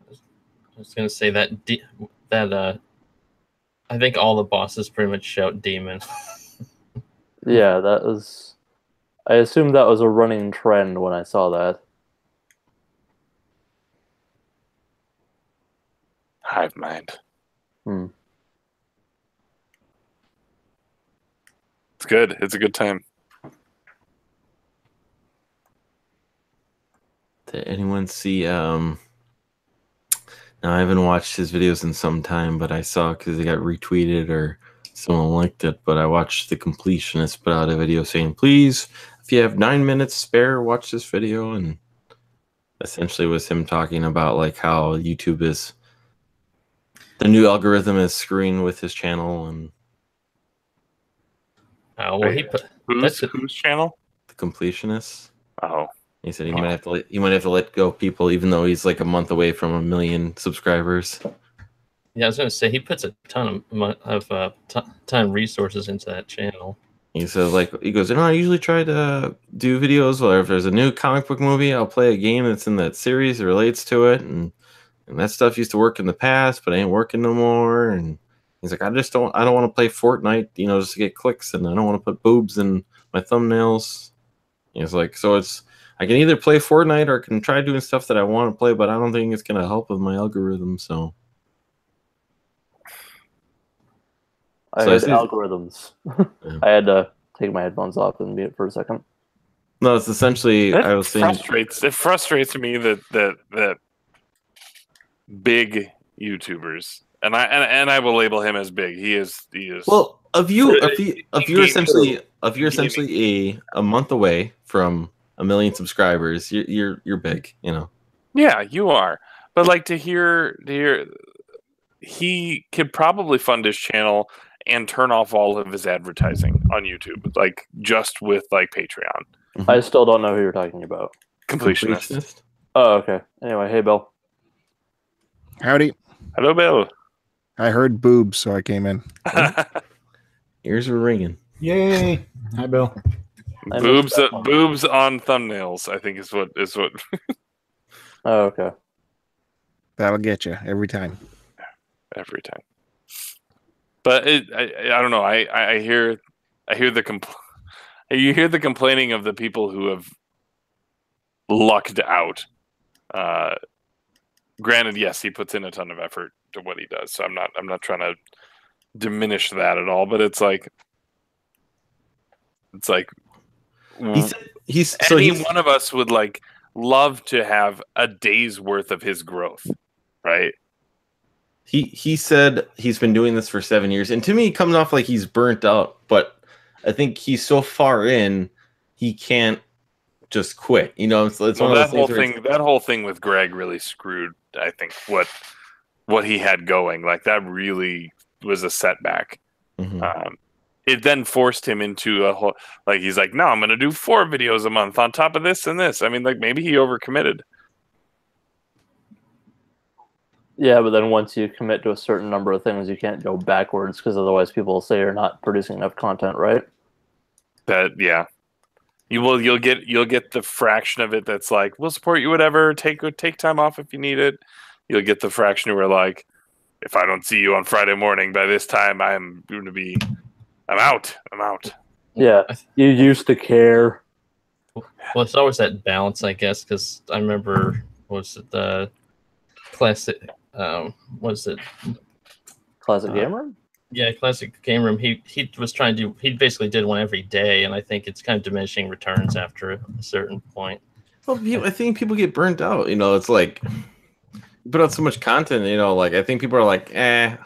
I was gonna say that I think all the bosses pretty much shout demon. Yeah, that was. I assumed that was a running trend when I saw that. hive mind. It's good. It's a good time. Did anyone see now I haven't watched his videos in some time, but I saw because they got retweeted or someone liked it, but I watched the completionist put out a video saying, please, if you have 9 minutes spare, watch this video. And essentially was him talking about like how YouTube is the new algorithm is screwing with his channel. And whose channel? The completionist. Oh. He said he might have to let go of people, even though he's like a month away from 1 million subscribers. Yeah, I was gonna say he puts a ton of resources into that channel. He says he goes, I usually try to do videos where if there's a new comic book movie, I'll play a game that's in that series that relates to it, and that stuff used to work in the past, but ain't working no more. And he's like, I don't want to play Fortnite, just to get clicks, and I don't want to put boobs in my thumbnails. He's like, so I can either play Fortnite or I can try doing stuff that I want to play, but I don't think it's going to help with my algorithm. So I heard algorithms. Yeah. I had to take my headphones off and mute for a second. No, it's essentially it frustrates me that big YouTubers, and I will label him as big. He is. Well, if you're essentially a month away from 1 million subscribers, you're big, Yeah, you are. But like to hear he could probably fund his channel and turn off all of his advertising on YouTube, like just with like Patreon. I still don't know who you're talking about. Completionist. Oh, okay. Anyway, hey Bill. Howdy. Hello, Bill. I heard boobs, so I came in. Ears were ringing. Yay! Hi, Bill. Boobs on thumbnails, I think is what. Oh, okay. That'll get you every time. Every time. But I don't know. I hear you hear the complaining of the people who have lucked out. Granted, yes, he puts in a ton of effort to what he does, so I'm not trying to diminish that at all. But it's like one of us would like love to have a day's worth of his growth, right? He said he's been doing this for 7 years, and to me, it comes off like he's burnt out. But I think he's so far in, he can't just quit. You know, it's one Well, of those that whole things where it's- that whole thing with Greg really screwed, I think, what he had going. Like that really was a setback. Mhm. It then forced him into a whole, like, he's like, no, I'm going to do 4 videos a month on top of this and this. I mean, like, maybe he overcommitted. Yeah, but then once you commit to a certain number of things, you can't go backwards because otherwise people will say you're not producing enough content, right? That, yeah. You'll get the fraction of it that's like, we'll support you, whatever, take time off if you need it. You'll get the fraction where like, if I don't see you on Friday morning by this time, I'm out. Yeah, you used to care. Well, it's always that balance, I guess, because I remember, was it the classic? Was it? Classic gamer? Yeah, classic game room. He was trying to do. He basically did one every day, and I think it's kind of diminishing returns after a certain point. Well, I think people get burnt out. You know, it's like you put out so much content. You know, like I think people are like, I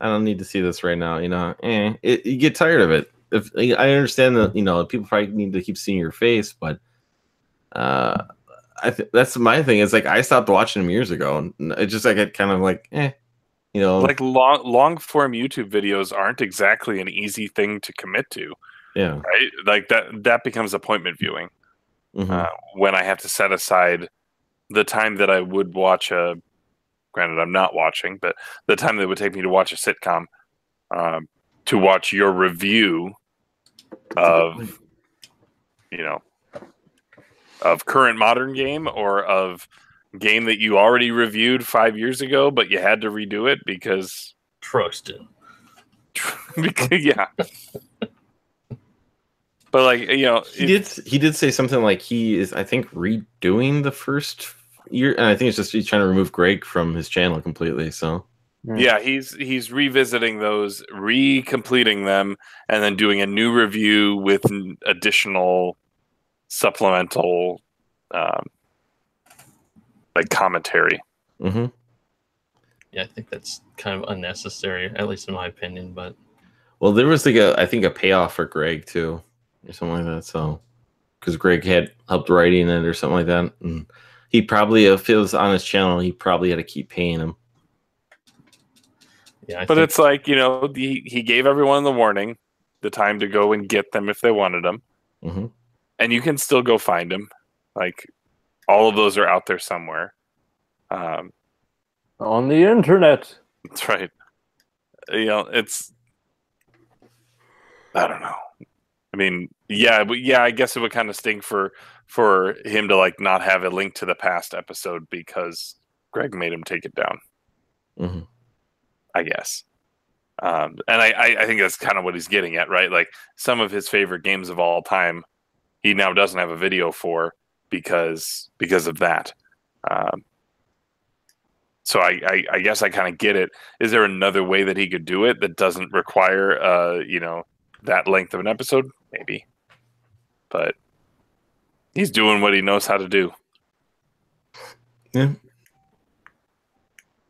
don't need to see this right now. You know, you get tired of it. If I understand that, you know, people probably need to keep seeing your face, but that's my thing. It's like I stopped watching them years ago, and it just I get kind of like, you know, Like long form YouTube videos aren't exactly an easy thing to commit to. yeah, Right? Like that becomes appointment viewing. mhm. When I have to set aside the time that I would watch granted I'm not watching, but the time that it would take me to watch a sitcom, to watch your review of, you know, of current modern game or of game that you already reviewed 5 years ago, but you had to redo it because Trust yeah. But like, you know, He did say something like he is, I think, redoing the first year, and I think it's just he's trying to remove Greg from his channel completely. So yeah, he's revisiting those, recompleting them, and then doing a new review with additional supplemental, like commentary. mm-hmm. Yeah, I think that's kind of unnecessary, at least in my opinion. But Well, there was like I think a payoff for Greg too, or something like that. So because Greg had helped writing it or something like that, and he probably, if it was on his channel, he probably had to keep paying him. yeah, But it's like, you know, he gave everyone the warning, the time to go and get them if they wanted them, Mm-hmm. and you can still go find them. Like all of those are out there somewhere. On the internet. That's right. You know, I don't know. I mean, yeah, but yeah, I guess it would kind of stink for him to like not have a link to the past episode because Greg made him take it down. Mm-hmm. I guess. And I think that's kind of what he's getting at, right? Like some of his favorite games of all time, he now doesn't have a video for because of that. So I guess I kind of get it. Is there another way that he could do it that doesn't require, you know, that length of an episode? Maybe. But he's doing what he knows how to do. Yeah.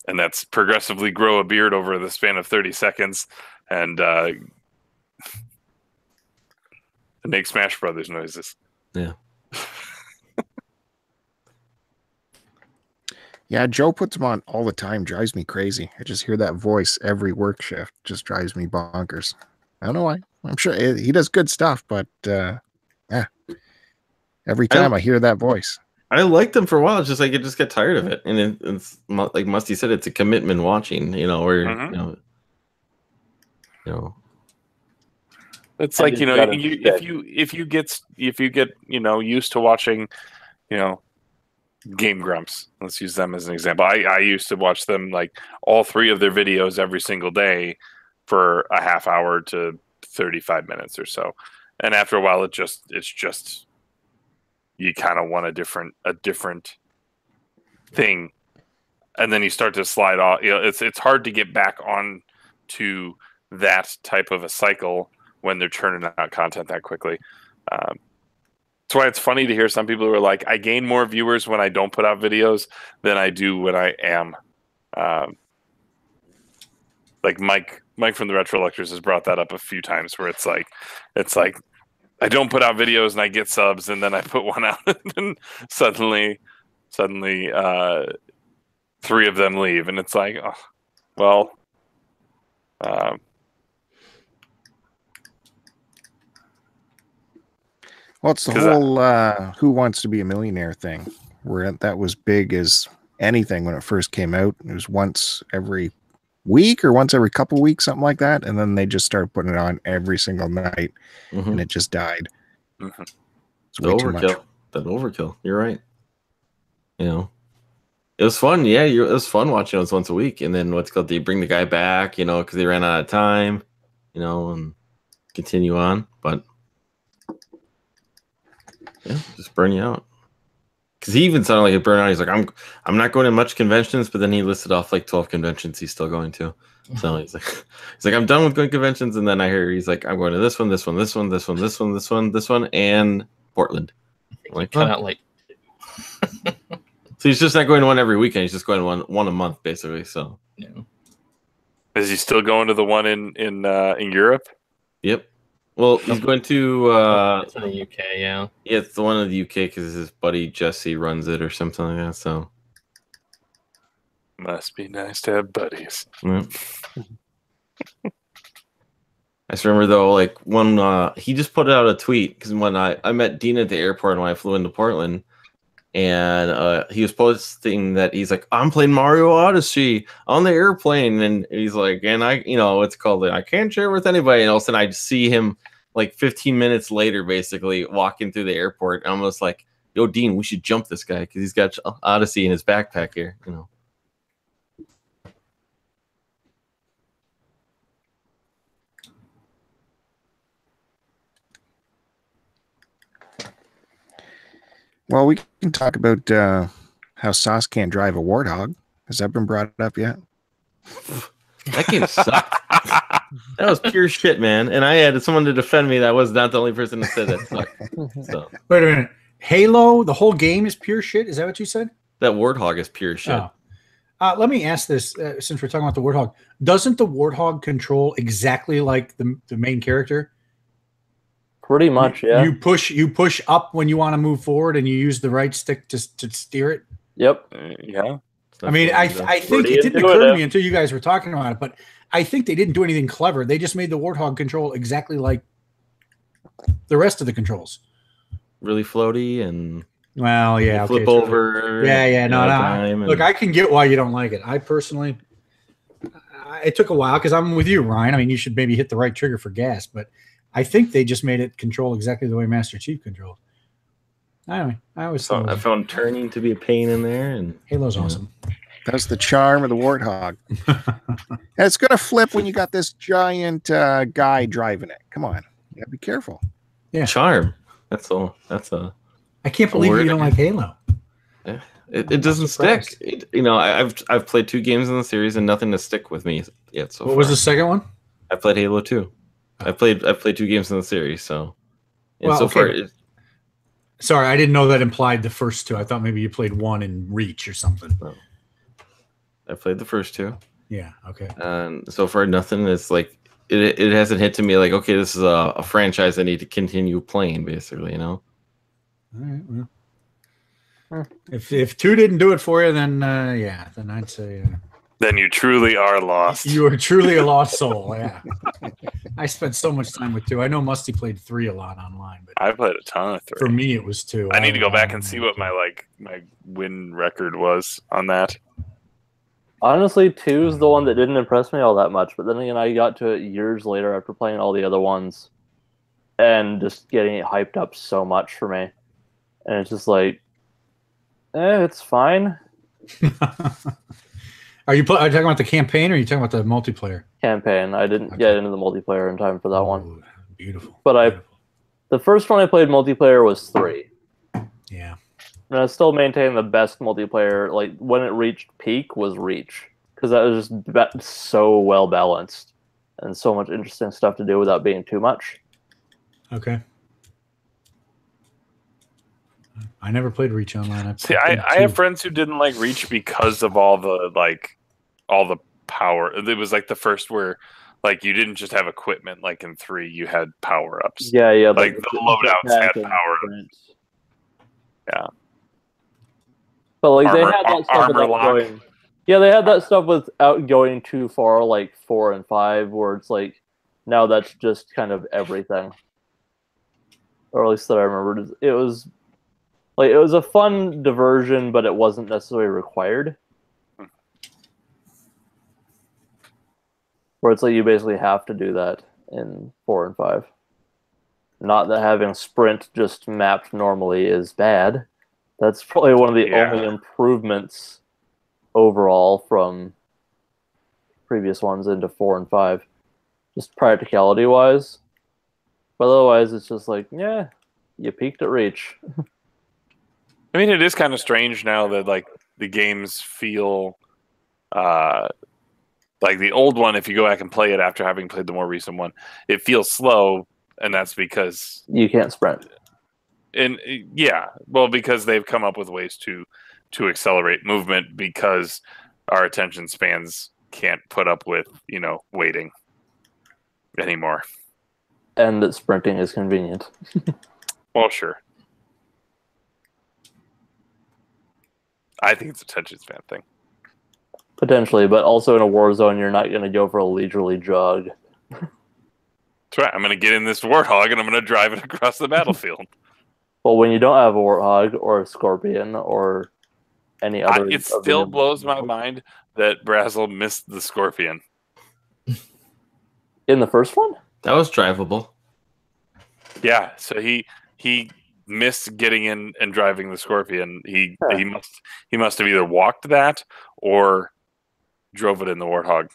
And that's progressively grow a beard over the span of 30 seconds and make Smash Brothers noises. Yeah. Yeah, Joe puts them on all the time. Drives me crazy. I just hear that voice every work shift. Just drives me bonkers. I don't know why. I'm sure he does good stuff, but every time I hear that voice. I liked them for a while. It's just like I just get tired of it, and it's like Musty said, it's a commitment watching. You know, where Mm-hmm. you know, it's like, you know, if you get you know, used to watching, you know, Game Grumps. Let's use them as an example. I used to watch them, like all 3 of their videos every single day for a half hour to 35 minutes or so. And after a while it's just you kind of want a different thing. And then you start to slide off. You know, it's hard to get back on to that type of a cycle when they're churning out content that quickly. That's why it's funny to hear some people who are like, I gain more viewers when I don't put out videos than I do when I am. Like Mike from the Retro Lectures has brought that up a few times where it's like I don't put out videos and I get subs, and then I put one out, and then suddenly, 3 of them leave, and it's like, oh, well, well, it's the whole Who Wants to Be a Millionaire thing, where that was big as anything when it first came out. It was once every week or once every couple weeks, something like that, and then they just started putting it on every single night, and it just died. Mm-hmm. It's way too much. That overkill. You're right. You know, it was fun. Yeah, it was fun watching those once a week, and then they bring the guy back, you know, because they ran out of time, you know, and continue on, but yeah, just burn you out. Because he even sounded like a burnout. He's like, I'm not going to much conventions, but then he listed off like 12 conventions he's still going to. So he's like, I'm done with going to conventions, and then I hear he's like, I'm going to this one, and Portland. I'm like, Run out late. So he's just not going to one every weekend. He's just going one a month, basically. So Yeah. Is he still going to the one in Europe? Yep. Well, he's going to. It's in the UK, yeah. Yeah, it's the one in the UK because his buddy Jesse runs it or something like that. So Must be nice to have buddies. yeah. I just remember though, like when he just put out a tweet because when I met Dean at the airport when I flew into Portland, and he was posting that he's like, I'm playing Mario Odyssey on the airplane, and he's like, and I, you know, it's called I can't share with anybody, and all of a sudden I see him like 15 minutes later, basically walking through the airport, and I'm just like, yo, Dean, we should jump this guy because he's got Odyssey in his backpack here, you know. Well, we can talk about how Sauce can't drive a Warthog. Has that been brought up yet? That game sucked. That was pure shit, man. And I had someone to defend me. That was not the only person that said that sucked. So Wait a minute. Halo, the whole game is pure shit? Is that what you said? that Warthog is pure shit. Oh. Let me ask this, since we're talking about the Warthog. Doesn't the Warthog control exactly like the main character? Pretty much, yeah. You push up when you want to move forward, and you use the right stick to steer it. Yep. Yeah. I mean, I think it didn't occur to me until you guys were talking about it, but I think they didn't do anything clever. They just made the Warthog control exactly like the rest of the controls. Really floaty and well, yeah, flip over. Yeah. No. Look, I can get why you don't like it. I personally, it took a while because I'm with you, Ryan. I mean, you should maybe hit the right trigger for gas, but I think they just made it control exactly the way Master Chief controlled. Anyway, I found turning to be a pain in there, and Halo's awesome. That's the charm of the Warthog. It's going to flip when you got this giant guy driving it. Come on. You got to be careful. Yeah. Charm. That's all. That's a. I can't believe you don't like Halo. It doesn't stick. I've played 2 games in the series and nothing to stick with me yet. So what was the second one? I played Halo 2. I played 2 games in the series. So, and well, so far. Sorry, I didn't know that implied the first 2. I thought maybe you played 1 in Reach or something. No. I played the first 2. Yeah. Okay. And so far, nothing is like it hasn't hit to me like, okay, this is a franchise I need to continue playing. Basically, you know. All right. Well, if 2 didn't do it for you, then then I'd say. Then you truly are lost. You are truly a lost soul. Yeah. I spent so much time with 2. I know Musty played 3 a lot online, but I played a ton of 3. For me, it was 2. I need to go back and see what my win record was on that. Honestly, 2 is the one that didn't impress me all that much. But then again, I got to it years later after playing all the other ones, and just getting it hyped up so much for me. And it's just like, it's fine. Are you talking about the campaign, or are you talking about the multiplayer? Campaign. I didn't get into the multiplayer in time for that one. Beautiful. But the first one I played multiplayer was 3. Yeah. And I still maintain the best multiplayer, like when it reached peak, was Reach, because that was just so well balanced and so much interesting stuff to do without being too much. Okay. I never played Reach online. I have friends who didn't like Reach because of all the power. It was like the first where like you didn't just have equipment like in 3, you had power ups. Yeah, yeah. Like the loadouts had power ups. Yeah. But like they Armor- had that stuff armor without lock. going. Yeah, they had that stuff without going too far, like 4 and 5, where it's like now that's just kind of everything. Or at least that I remember. It was like it was a fun diversion, but it wasn't necessarily required. Where it's like you basically have to do that in 4 and 5. Not that having sprint just mapped normally is bad. That's probably one of the only improvements overall from previous ones into 4 and 5. Just practicality wise. But otherwise it's just like, yeah, you peaked at Reach. I mean, it is kind of strange now that like the games feel like the old one, if you go back and play it after having played the more recent one, it feels slow, and that's because you can't sprint. And yeah, well, because they've come up with ways to accelerate movement because our attention spans can't put up with, waiting anymore. And that sprinting is convenient. Well, sure. I think it's a attention span thing. Potentially, but also in a war zone, you're not going to go for a leisurely jog. That's right. I'm going to get in this Warthog and I'm going to drive it across the battlefield. Well, when you don't have a Warthog or a Scorpion or any other... It still blows my mind that Brazel missed the Scorpion. In the first one? That was drivable. Yeah, so he missed getting in and driving the Scorpion. He must have either walked that or drove it in the Warthog.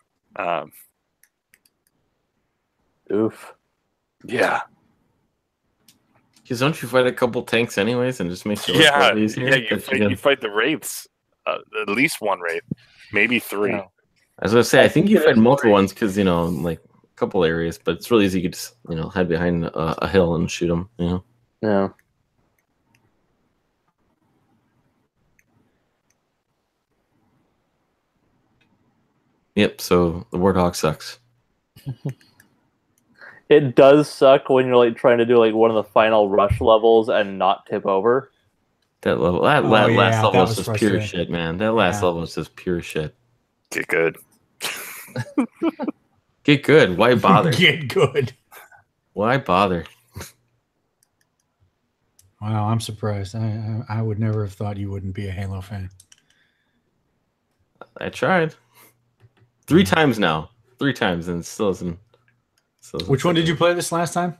Oof. Yeah. Because don't you fight a couple tanks anyways and just makes it easier? Yeah, you fight the Wraiths. At least one Wraith. Maybe 3. Yeah. I was going to say, I think you fight multiple ones because, like a couple areas, but it's really easy. You could just, hide behind a hill and shoot them, Yeah. Yep, so the Warthog sucks. It does suck when you're like trying to do like one of the final rush levels and not tip over. That level, last level was just pure shit, man. That last level was just pure shit. Get good. Get good. Why bother? Get good. Why bother? Wow, I'm surprised. I would never have thought you wouldn't be a Halo fan. I tried 3 times now. 3 times and it still isn't. Which one did you play this last time?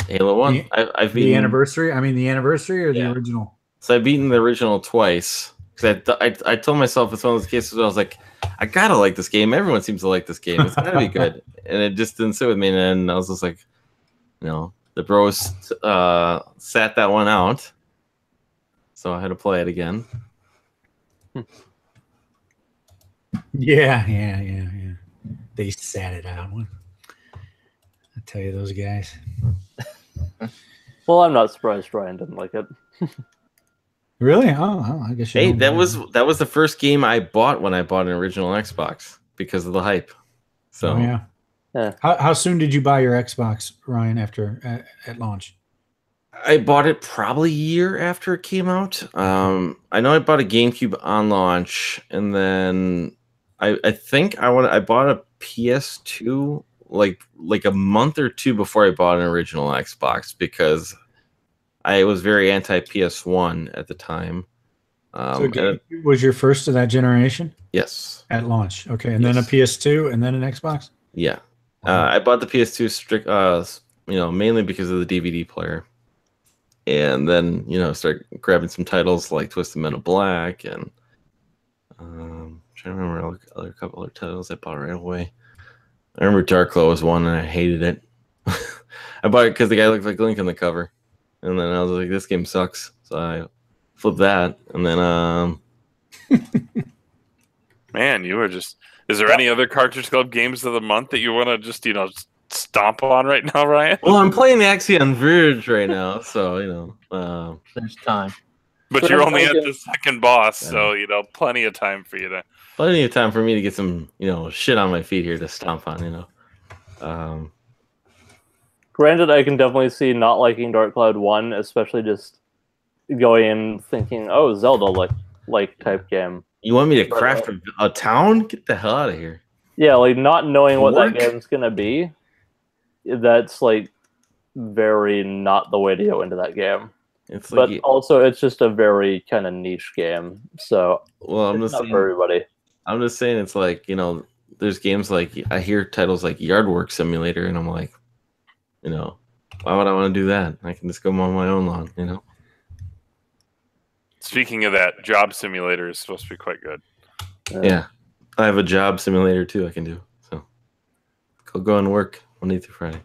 Halo 1. I've beaten the anniversary. I mean, the anniversary or the original. So I've beaten the original twice because I told myself it's one of those cases where I was like, I gotta like this game. Everyone seems to like this game. It's gotta be good, and it just didn't sit with me. And then I was just like, the bros sat that one out, so I had to play it again. Yeah. They sat it out. I tell you, those guys. Well, I'm not surprised Ryan didn't like it. Really? Oh, I guess. Hey, that was the first game I bought when I bought an original Xbox because of the hype. So yeah. How soon did you buy your Xbox, Ryan? After at launch? I bought it probably a year after it came out. I know I bought a GameCube on launch, and then I think I bought a PS2 like a month or 2 before I bought an original Xbox because I was very anti PS1 at the time. So was your first of that generation? Yes. At launch, okay, and then a PS2, and then an Xbox. Yeah, I bought the PS2 mainly because of the DVD player, and then start grabbing some titles like Twisted Metal Black and I'm trying to remember a couple other titles I bought right away. I remember Darkglow was one, and I hated it. I bought it because the guy looked like Link on the cover. And then I was like, this game sucks. So I flipped that. And then, man, you were just... Is there any other Cartridge Club games of the month that you want to just, stomp on right now, Ryan? Well, I'm playing Axiom Verge right now. So, there's time. But you're only at the second boss. So, plenty of time for you to... Plenty of time for me to get some, shit on my feet here to stomp on, Granted, I can definitely see not liking Dark Cloud 1, especially just going in thinking, oh, Zelda like type game. You want me to craft a town? Get the hell out of here. Yeah, like not knowing what that Work? game's gonna be, that's like very not the way to go into that game. It's But like, also, it's just a very kind of niche game, so well, it's not for everybody. I'm just saying, it's like, you know, there's games like, I hear titles like Yard Work Simulator, and I'm like, you know, why would I want to do that? I can just go on my own lawn, you know? Speaking of that, Job Simulator is supposed to be quite good. Yeah. I have a job simulator too I can do. So go and work Monday through Friday.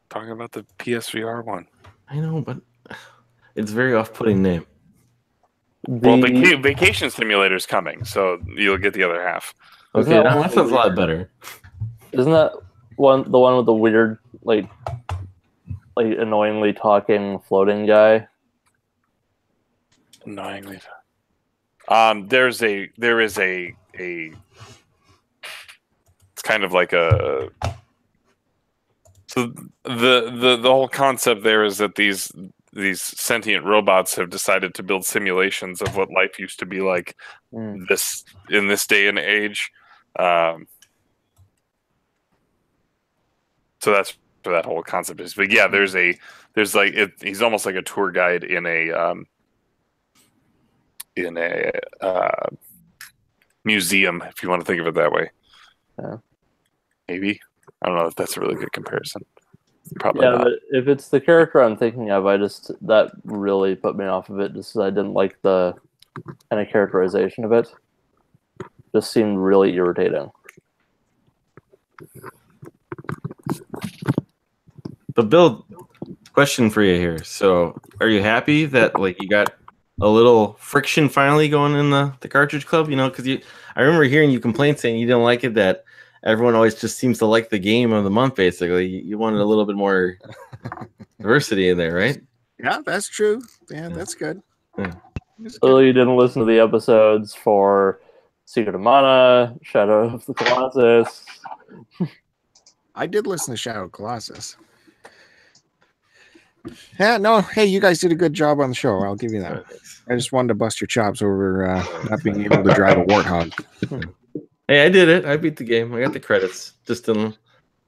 Talking about the PSVR one. I know, but it's a very off-putting name. Well, Vacation Simulator is coming, so you'll get the other half. Isn't Okay, that that one sounds a lot better. Isn't that the one with the weird, like annoyingly talking floating guy? Annoyingly. There is a it's kind of like a, so the whole concept there is that these sentient robots have decided to build simulations of what life used to be like in this day and age. So that's what that whole concept is. But yeah, there's he's almost like a tour guide in a museum, if you want to think of it that way. Yeah. Maybe. I don't know if that's a really good comparison. Probably Yeah, not. but if it's the character I'm thinking of, that really put me off of it, just because I didn't like the kind of characterization of it. Just seemed really irritating. But Bill, question for you here. So are you happy that like you got a little friction finally going in the Cartridge Club? You know, because I remember hearing you complain saying you didn't like it, that everyone always just seems to like the game of the month, basically. You wanted a little bit more diversity in there, right? Yeah, that's true. Yeah, that's good. Yeah. So you didn't listen to the episodes for Secret of Mana, Shadow of the Colossus. I did listen to Shadow of Colossus. Yeah, no, hey, you guys did a good job on the show. I'll give you that. I just wanted to bust your chops over not being able to drive a warthog. Hey, I did it. I beat the game. I got the credits. Just I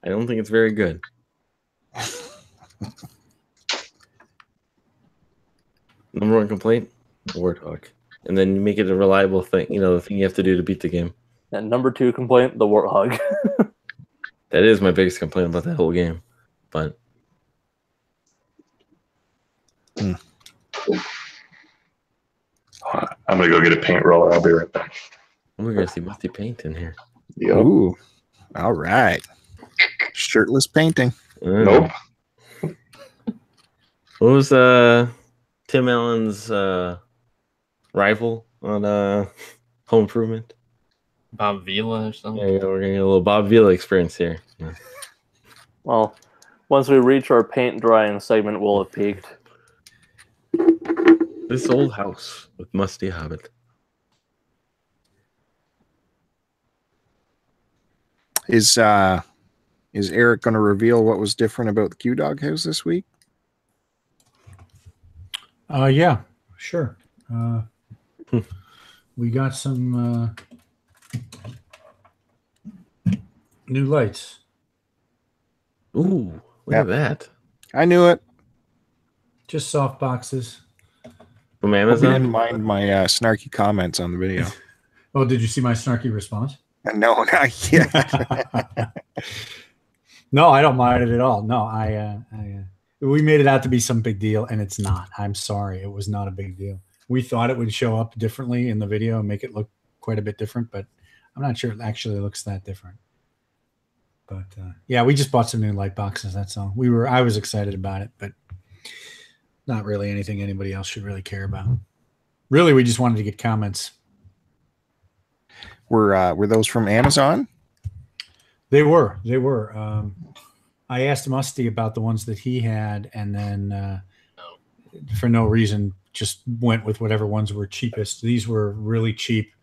don't think it's very good. Number one complaint, warthog. And then you make it a reliable thing, you know, the thing you have to do to beat the game. And number 2 complaint, the warthog. That is my biggest complaint about that whole game. But I'm gonna go get a paint roller. I'll be right back. we're gonna see Musty Paint in here. Yep. Ooh, all right. Shirtless painting. Nope. What was Tim Allen's rival on Home Improvement? Bob Vila or something. Yeah, we're gonna get a little Bob Vila experience here. Yeah. Well, once we reach our paint drying segment, we'll have peaked. This old house with Musty Hobbit. Is Eric going to reveal what was different about the Q-Dog house this week? Yeah, sure. We got some new lights. Ooh, look at that. I knew it. Just soft boxes. From I Amazon? didn't mind my snarky comments on the video. Oh, did you see my snarky response? No, not yet. No, I don't mind it at all. No, we made it out to be some big deal, and it's not. I'm sorry. It was not a big deal. We thought it would show up differently in the video and make it look quite a bit different, but I'm not sure it actually looks that different. But yeah, we just bought some new light boxes. That's all. I was excited about it, but not really anything anybody else should really care about. Really, we just wanted to get comments. Were those from Amazon? They were. I asked Musty about the ones that he had, and then for no reason just went with whatever ones were cheapest. These were really cheap,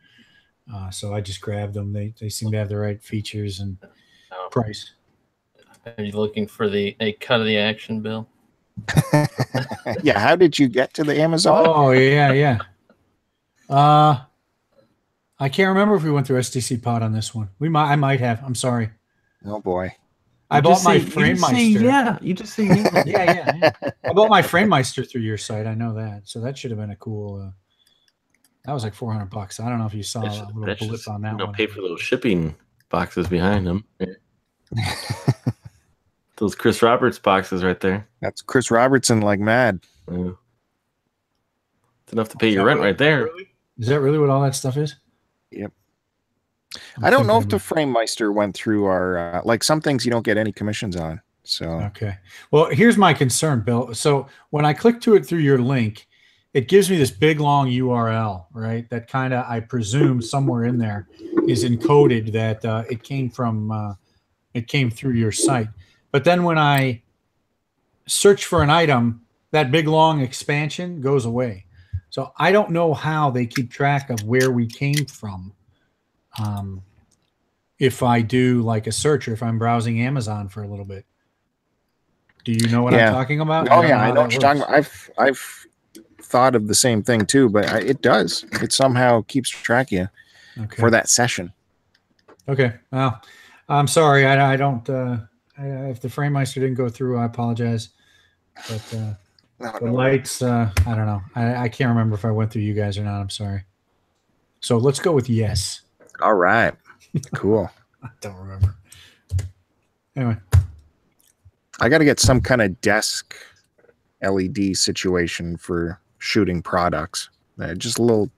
so I just grabbed them. They seem to have the right features, and price. Are you looking for a cut of the action, Bill? Yeah, how did you get to the Amazon? Oh yeah. I can't remember if we went through SDC Pod on this one. I might have. I'm sorry. Oh boy. I bought my Framemeister. Yeah, you just say yeah. yeah. I bought my Framemeister through your site. I know that. So that should have been a cool. That was like $400. I don't know if you saw a little blip on that one. Pay for those shipping boxes behind them. Those Chris Roberts boxes right there. That's Chris Robertson like mad. Yeah. It's enough to pay your rent right there. Is that really what all that stuff is? Yep. I don't know if the Framemeister went through our like some things you don't get any commissions on. So okay. Well, here's my concern, Bill. So when I click to it through your link, it gives me this big long URL, right? That kind of, I presume, somewhere in there is encoded that it came through your site. But then when I search for an item, that big long expansion goes away. So I don't know how they keep track of where we came from. If I do like a search or if I'm browsing Amazon for a little bit. Do you know what I'm talking about? Oh yeah, I know what you're talking about. I've thought of the same thing too, but it does. It somehow keeps track of you for that session. Okay. Well, I'm sorry. I don't. If the Framemeister didn't go through, I apologize. But the lights, I don't know. I can't remember if I went through you guys or not. I'm sorry. So let's go with yes. All right. Cool. I don't remember. Anyway. I got to get some kind of desk LED situation for shooting products. Just a little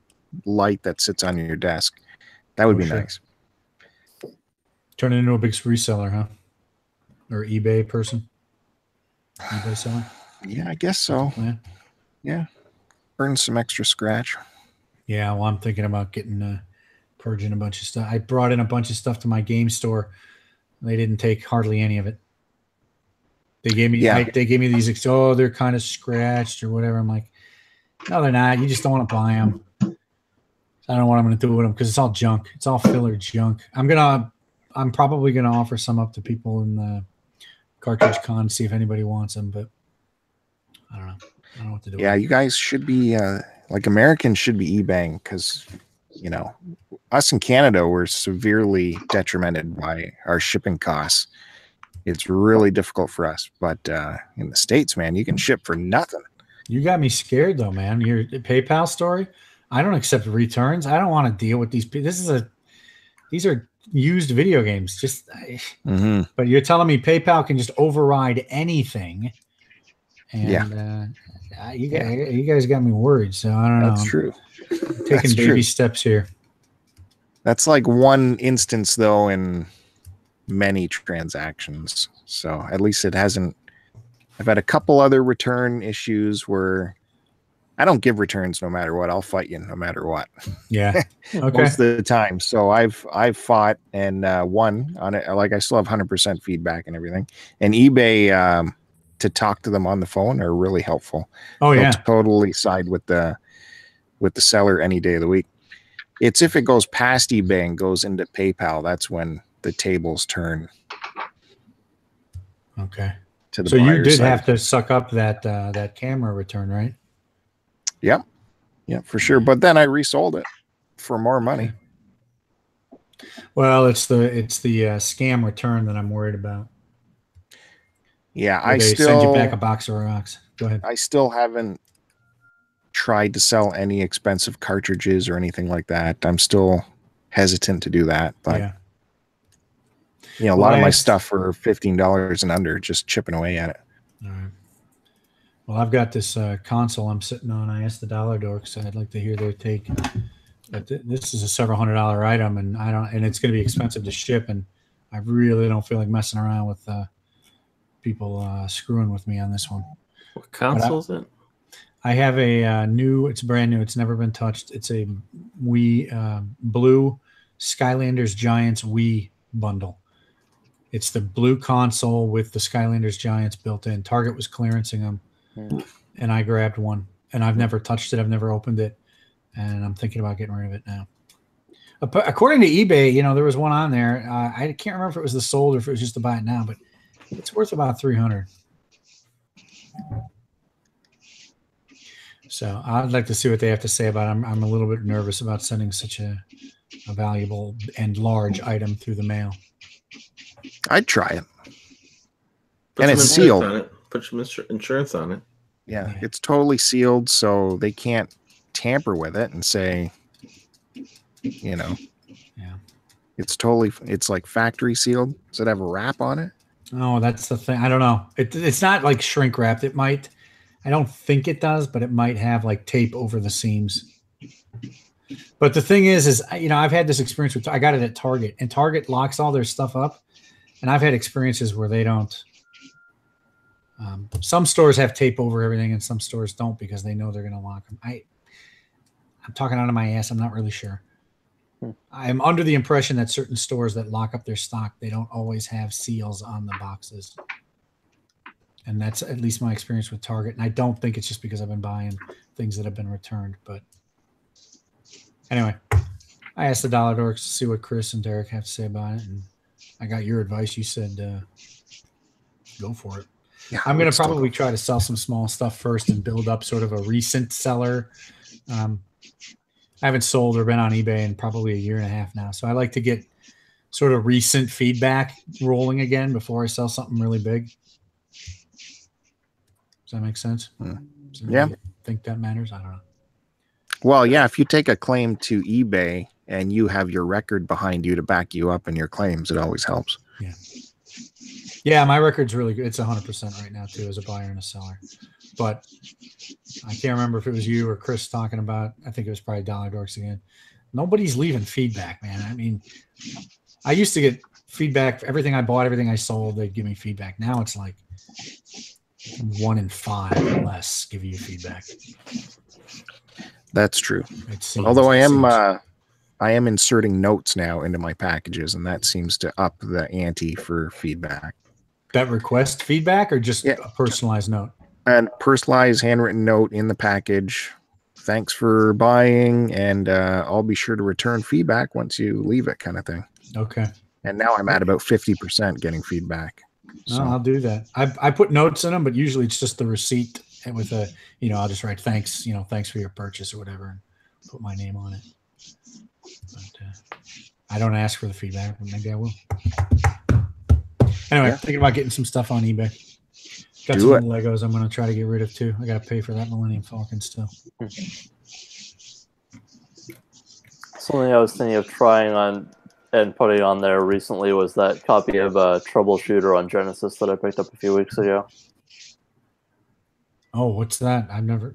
light that sits on your desk. That would be nice. Turn it into a big reseller, huh? Or eBay person? eBay seller? Yeah, I guess so. Yeah. Earn some extra scratch. Yeah, well, I'm thinking about getting purging a bunch of stuff. I brought in a bunch of stuff to my game store. They didn't take hardly any of it. They gave me they gave me these, they're kind of scratched or whatever. I'm like, no, they're not. You just don't want to buy them. I don't know what I'm going to do with them because it's all junk. It's all filler junk. I'm probably going to offer some up to people in the Cartridge Con, see if anybody wants them, but I don't know. I don't know what to do. Yeah, you guys should be like Americans should be eBaying because, you know, us in Canada, we're severely detrimented by our shipping costs. It's really difficult for us, but in the States, man, you can ship for nothing. You got me scared though, man. Your PayPal story. I don't accept returns. I don't want to deal with these people. These are used video games. Just, but you're telling me PayPal can just override anything. And you guys got me worried. So I don't know. That's true. I'm taking baby steps here. That's like one instance though in many transactions. So at least it hasn't. I've had a couple other return issues where I don't give returns no matter what. I'll fight you no matter what. Yeah. Okay. Most of the time. So I've fought and won on it. Like I still have 100% feedback and everything. And eBay to talk to them on the phone are really helpful. Oh yeah. They'll totally side with the seller any day of the week. It's if it goes past eBay and goes into PayPal, that's when the tables turn. Okay. To the so you did side. have to suck up that camera return, right? Yep. Yeah, for sure. But then I resold it for more money. Well, it's the scam return that I'm worried about. Yeah, I send you back a box of rocks. Go ahead. I still haven't tried to sell any expensive cartridges or anything like that. I'm still hesitant to do that, but yeah. You know, a lot of my stuff are $15 and under, just chipping away at it. All right. Well, I've got this console I'm sitting on. I asked the Dollar Dorks. I'd like to hear their take. But this is a several $100 item, and it's going to be expensive to ship, and I really don't feel like messing around with people screwing with me on this one. What console is it? I have a new. It's brand new. It's never been touched. It's a Wii blue Skylanders Giants Wii bundle. It's the blue console with the Skylanders Giants built in. Target was clearancing them, and I grabbed one. And I've never touched it. I've never opened it, and I'm thinking about getting rid of it now. According to eBay, there was one on there. I can't remember if it was the sold or if it was just to buy it now, but it's worth about $300. So I'd like to see what they have to say about it. I'm a little bit nervous about sending such a valuable and large item through the mail. I'd try it. Put And some it's insurance sealed. on it. Put some insurance on it. Yeah, it's totally sealed, so they can't tamper with it and say, Yeah. it's like factory sealed. Does it have a wrap on it? Oh, that's the thing. I don't know. It's not like shrink wrapped. It might. I don't think it does, but it might have like tape over the seams. But the thing is I've had this experience I got it at Target, and Target locks all their stuff up, and I've had experiences where they don't. Some stores have tape over everything, and some stores don't because they know they're going to lock them. I'm talking out of my ass. I'm not really sure. I'm under the impression that certain stores that lock up their stock, they don't always have seals on the boxes. And that's at least my experience with Target. And I don't think it's just because I've been buying things that have been returned. But anyway, I asked the Dollar Dorks to see what Chris and Derek have to say about it. And I got your advice. You said go for it. Yeah, I'm going to probably try to sell some small stuff first and build up sort of a recent seller. I haven't sold or been on eBay in probably a year and a half now. So I like to get sort of recent feedback rolling again before I sell something really big. Does that make sense? Yeah. Think that matters? I don't know. Well, yeah, if you take a claim to eBay and you have your record behind you to back you up in your claims, it always helps. Yeah. Yeah, my record's really good. It's 100% right now, too, as a buyer and a seller. But I can't remember if it was you or Chris talking about, I think it was probably Dollar Dorks again. Nobody's leaving feedback, man. I mean, I used to get feedback for everything I bought, everything I sold, they'd give me feedback. Now it's like 1 in 5 or less give you feedback. That's true. Although I am inserting notes now into my packages, and that seems to up the ante for feedback. That request feedback or just a personalized note? And personalized handwritten note in the package. Thanks for buying, and I'll be sure to return feedback once you leave it, kind of thing. Okay. And now I'm at about 50% getting feedback. So. I'll do that. I put notes in them, but usually it's just the receipt with a, I'll just write thanks, thanks for your purchase or whatever, and put my name on it. But I don't ask for the feedback, but maybe I will. Anyway, thinking about getting some stuff on eBay. Got some Legos I'm going to try to get rid of too. I got to pay for that Millennium Falcon still. Something I was thinking of trying on and putting on there recently was that copy of Troubleshooter on Genesis that I picked up a few weeks ago. Oh, what's that? I never.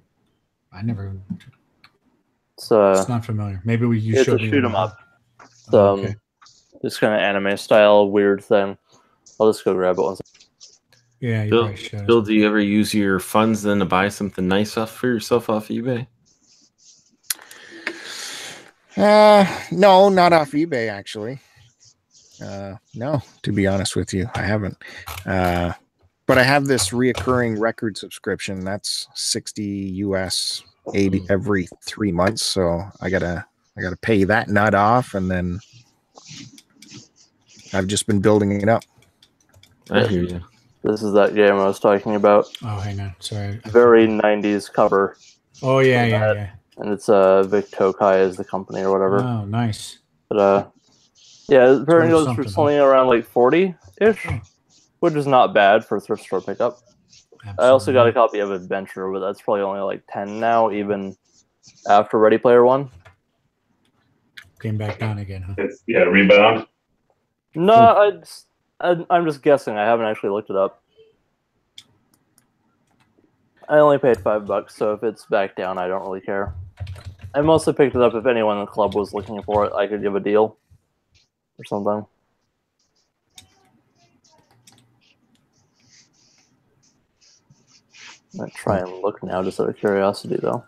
It's not familiar. Maybe you showed me. Shoot 'em up. Okay. This kind of anime style weird thing. I'll just go grab it once. Yeah, Bill, do you ever use your funds then to buy something nice for yourself off eBay? No, not off eBay, actually. No, to be honest with you, I haven't. But I have this reoccurring record subscription. That's $60 US, 80 every 3 months. So I gotta pay that nut off, and then I've just been building it up. I hear you. This is that game I was talking about. Oh, hang on. Sorry. Very 90s cover. Oh, yeah. And it's Vic Tokai is the company or whatever. Oh, nice. But apparently it goes for something around like 40-ish, which is not bad for a thrift store pickup. Absolutely. I also got a copy of Adventure, but that's probably only like 10 now, even after Ready Player One. Came back down again, huh? Rebound. No, I'm just guessing. I haven't actually looked it up. I only paid $5, so if it's back down, I don't really care. I mostly picked it up if anyone in the club was looking for it. I could give a deal or something. I'm going to try and look now just out of curiosity, though.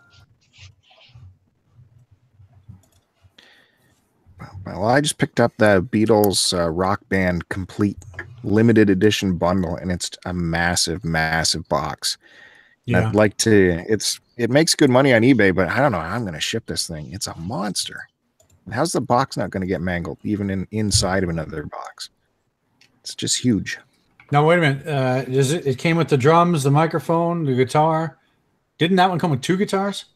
Well, I just picked up the Beatles Rock Band Complete Limited Edition bundle, and it's a massive, massive box. Yeah. I'd like to. It makes good money on eBay, but I don't know how I'm going to ship this thing. It's a monster. How's the box not going to get mangled, even inside of another box? It's just huge. Now wait a minute. It came with the drums, the microphone, the guitar. Didn't that one come with 2 guitars?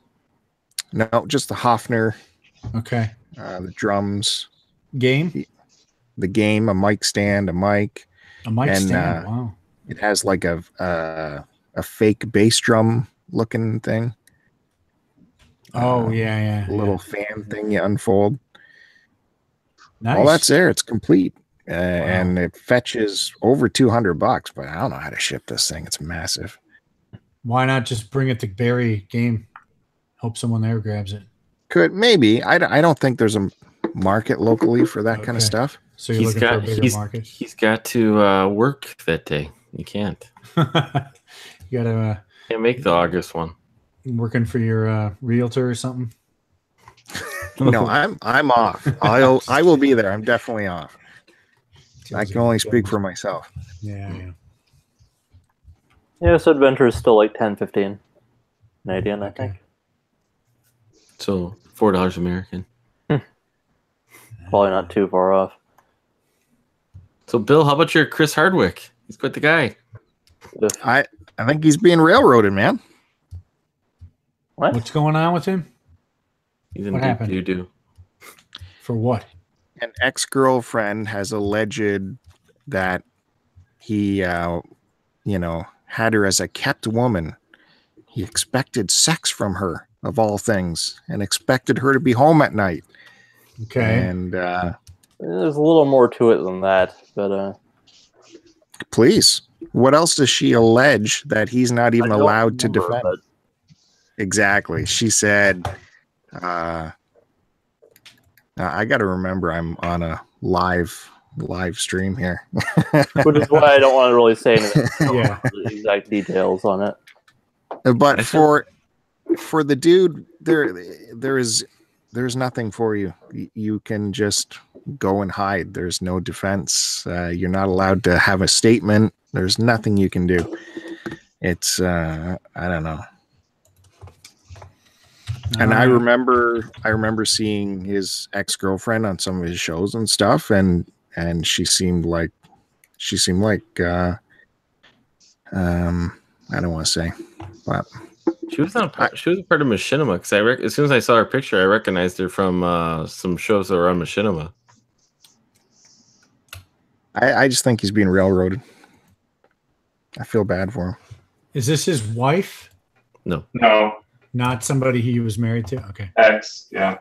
No, just the Hofner. Okay. The drums. Game. The game, a mic stand, a mic. A mic stand. Wow. It has like a fake bass drum looking thing. Oh yeah. A little fan thing you unfold. Nice. All that's there. It's complete. And it fetches over $200, but I don't know how to ship this thing. It's massive. Why not just bring it to Barry Game? Hope someone there grabs it. Could maybe. I don't think there's a market locally for that kind of stuff. So you're looking for a bigger market. He's got to work that day. You can't. You gotta Can't make the August one. Working for your realtor or something. No, I'm off. I will be there. I'm definitely off. I can only speak for myself. Yeah. Yeah, this adventure is still like 10-15 Canadian, I think. So $4 American. Probably not too far off. So Bill, how about your Chris Hardwick? He's quite the guy. I think he's being railroaded, man. What? What's going on with him? He's in What deep happened? doo-doo. For what? An ex-girlfriend has alleged that he, had her as a kept woman. He expected sex from her, of all things, and expected her to be home at night. Okay. And There's a little more to it than that, but please, what else does she allege that he's not even allowed to defend? But... Exactly. She said, I got to remember I'm on a live stream here. Which is why I don't want to really say anything. Yeah. The exact details on it. But for the dude, there's nothing for you. You can just go and hide. There's no defense. You're not allowed to have a statement. There's nothing you can do. It's I don't know. And I remember seeing his ex-girlfriend on some of his shows and stuff, and she seemed like I don't want to say, but she was a part of Machinima because as soon as I saw her picture, I recognized her from some shows that were on Machinima. I just think he's being railroaded. I feel bad for him. Is this his wife? No. Not somebody he was married to? Okay. Ex, yeah.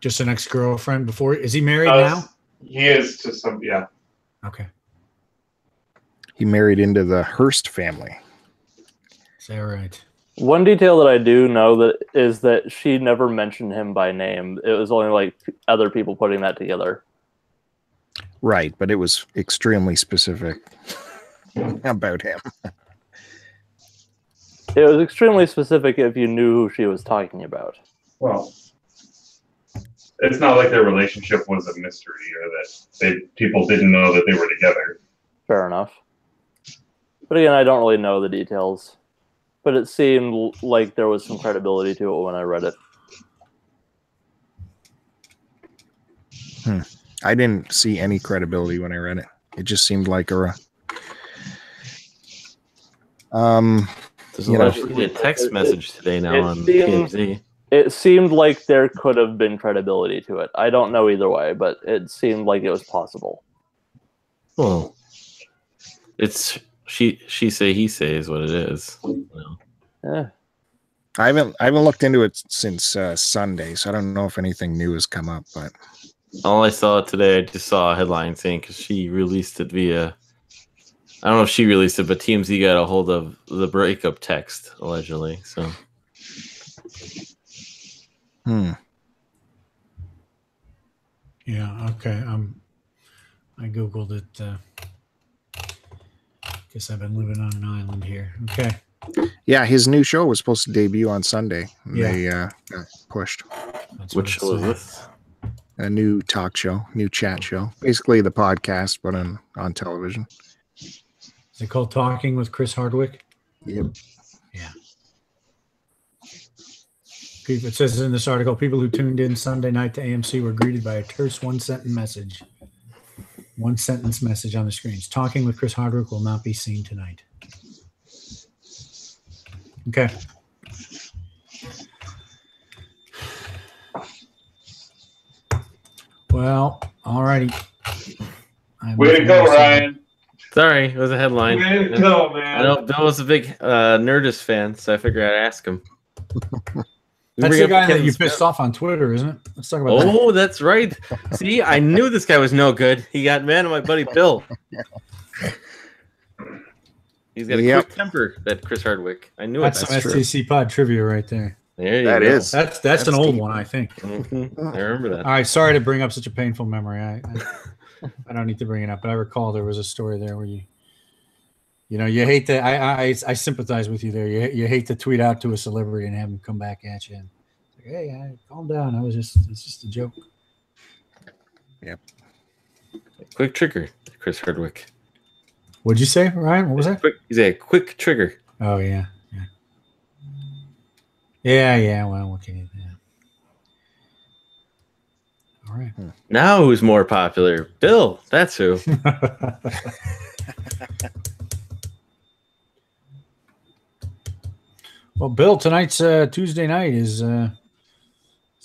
Just an ex-girlfriend before? Is he married now? He is to some, yeah. Okay. He married into the Hearst family. Is that right? One detail that I do know is that she never mentioned him by name. It was only like other people putting that together. Right, but it was extremely specific about him. It was extremely specific if you knew who she was talking about. Well, it's not like their relationship was a mystery or that people didn't know that they were together. Fair enough. But again, I don't really know the details. But it seemed like there was some credibility to it when I read it. I didn't see any credibility when I read it. It just seemed like There's a text message today now on TMZ. It seemed like there could have been credibility to it. I don't know either way, but it seemed like it was possible. Well, it's she say he say is what it is. Yeah. I haven't looked into it since Sunday, so I don't know if anything new has come up. But all I saw today, I just saw a headline saying because she released it via. I don't know if she released it, but TMZ got a hold of the breakup text allegedly. So. Yeah. Okay. I googled it. Guess I've been living on an island here. Okay. yeah, his new show was supposed to debut on Sunday. Yeah. They got pushed. That's Which show is this? A new talk show, new chat show, basically the podcast, but on television. Is it called Talking with Chris Hardwick? Yep. Yeah. People, it says in this article, people who tuned in Sunday night to AMC were greeted by a terse one-sentence message. One-sentence message on the screens. Talking with Chris Hardwick will not be seen tonight. Okay. Well, all righty. Way to go, Ryan. Sorry, it was a headline. Way to go, man. I know Bill was a big Nerdist fan, so I figured I'd ask him. That's the guy that you pissed off on Twitter, isn't it? Let's talk about that. Oh, that's right. See, I knew this guy was no good. He got mad at my buddy Bill. He's got a quick temper, that Chris Hardwick. I knew that's it. Some STC pod trivia right there. There you That go. is. That's an old one, I think. Mm-hmm. I remember that. All right, sorry to bring up such a painful memory. I don't need to bring it up, but I recall there was a story there where you hate to. I sympathize with you there. You hate to tweet out to a celebrity and have them come back at you. And like, hey, calm down. It's just a joke. Yep. Quick trigger, Chris Hardwick. What'd you say, Ryan? What was that? He's a quick trigger. Oh yeah. Yeah. Well, what can you do? All right. Now who's more popular? Bill. That's who. Well, Bill, tonight's Tuesday night. Is there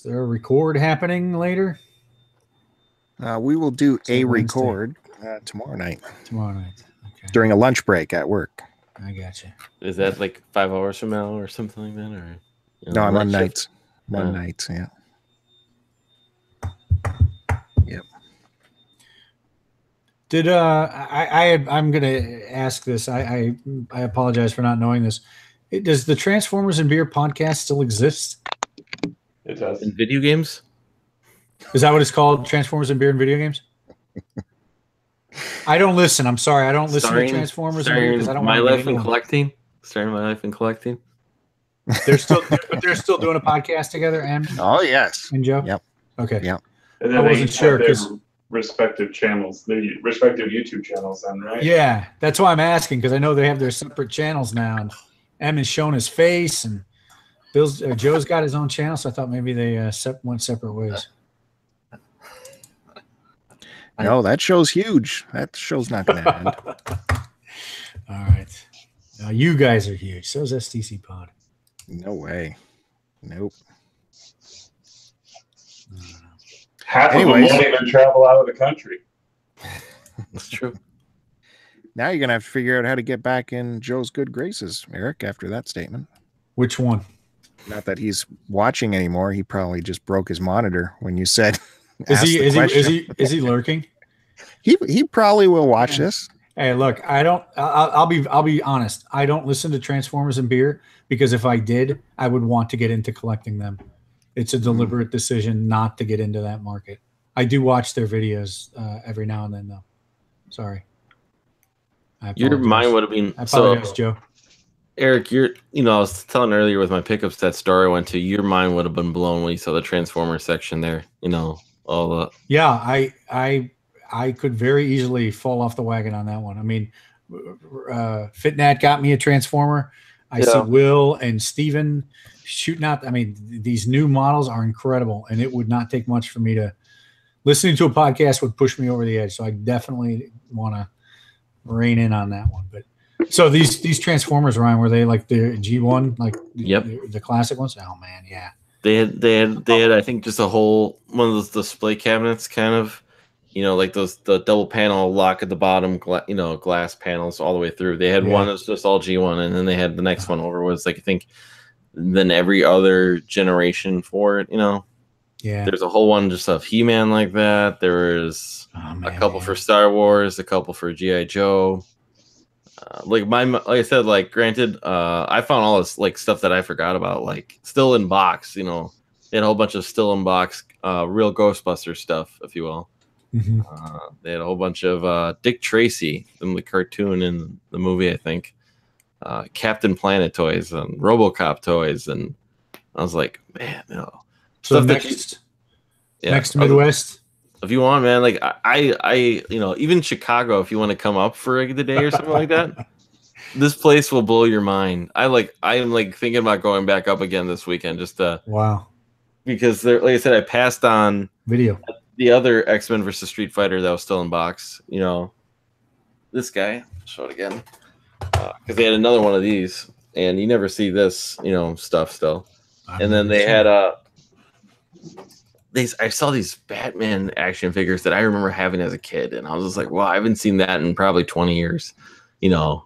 a record happening later? We will do a Wednesday. record tomorrow night. Tomorrow night. Okay. During a lunch break at work. I got you. Is that like 5 hours from now or something like that? Or No, I'm on night nights. shift? I'm on nights, yeah. Yep. Did I'm gonna ask this. I apologize for not knowing this. Does the Transformers and Beer podcast still exist? It does. In video games? Is that what it's called? Transformers and Beer and Video Games? I don't listen. I'm sorry. I don't listen to Transformers and Beer because I don't My want to Life in Collecting. Starting My Life in Collecting. They're still doing a podcast together, and Yes. and Joe. Yep. Okay. Yep. And then I they wasn't each sure, have their 'cause- respective channels, the respective YouTube channels, then, right? Yeah, that's why I'm asking because I know they have their separate channels now. And Em has shown his face, and Joe's got his own channel. So I thought maybe they went separate ways. No, that show's huge. That show's not going to end. All right. Now you guys are huge. So is STC Pod. No way. Nope. Half Anyways. of them won't even travel out of the country. That's true. Now you're going to have to figure out how to get back in Joe's good graces, Eric, after that statement. Which one? Not that he's watching anymore. He probably just broke his monitor when you said. Is he lurking? He probably will watch this. Hey, look, I'll be honest. I don't listen to Transformers and Beer because if I did, I would want to get into collecting them. It's a deliberate decision not to get into that market. I do watch their videos every now and then, though. Sorry. Your mind would have been. I apologize, Joe. Eric, I was telling earlier with my pickups that store I went to, your mind would have been blown when you saw the Transformer section there. All the. Yeah, I could very easily fall off the wagon on that one. I mean, FitNat got me a Transformer. I see Will and Steven shooting out. I mean, these new models are incredible, and it would not take much for me to listening to a podcast would push me over the edge. So I definitely want to rein in on that one. But so these Transformers, Ryan, were they like the G1, like the classic ones? Oh man, yeah. They had I think just a whole one of those display cabinets, kind of, like the double panel lock at the bottom, glass panels all the way through. They had one that's just all G1, and then they had the next one over was like I think then every other generation for it. Yeah. There's a whole one just of He-Man like that. There was a couple for Star Wars, a couple for G.I. Joe. Like I said, like granted, I found all this like stuff that I forgot about, like still in box. They had a whole bunch of still in box, real Ghostbuster stuff, if you will. Mm-hmm. They had a whole bunch of Dick Tracy from the cartoon and the movie, I think. Captain Planet toys and RoboCop toys, and I was like, man, So stuff next Midwest. If you want, man, like I even Chicago, if you want to come up for the day or something like that. This place will blow your mind. I am thinking about going back up again this weekend just Wow. because there, like I said, I passed on Video. the other X-Men versus Street Fighter that was still in box. You know, this guy. Show it again because they had another one of these, and you never see this, you know, stuff still. And then they had I saw these Batman action figures that I remember having as a kid, and I was just like, wow, I haven't seen that in probably 20 years. You know,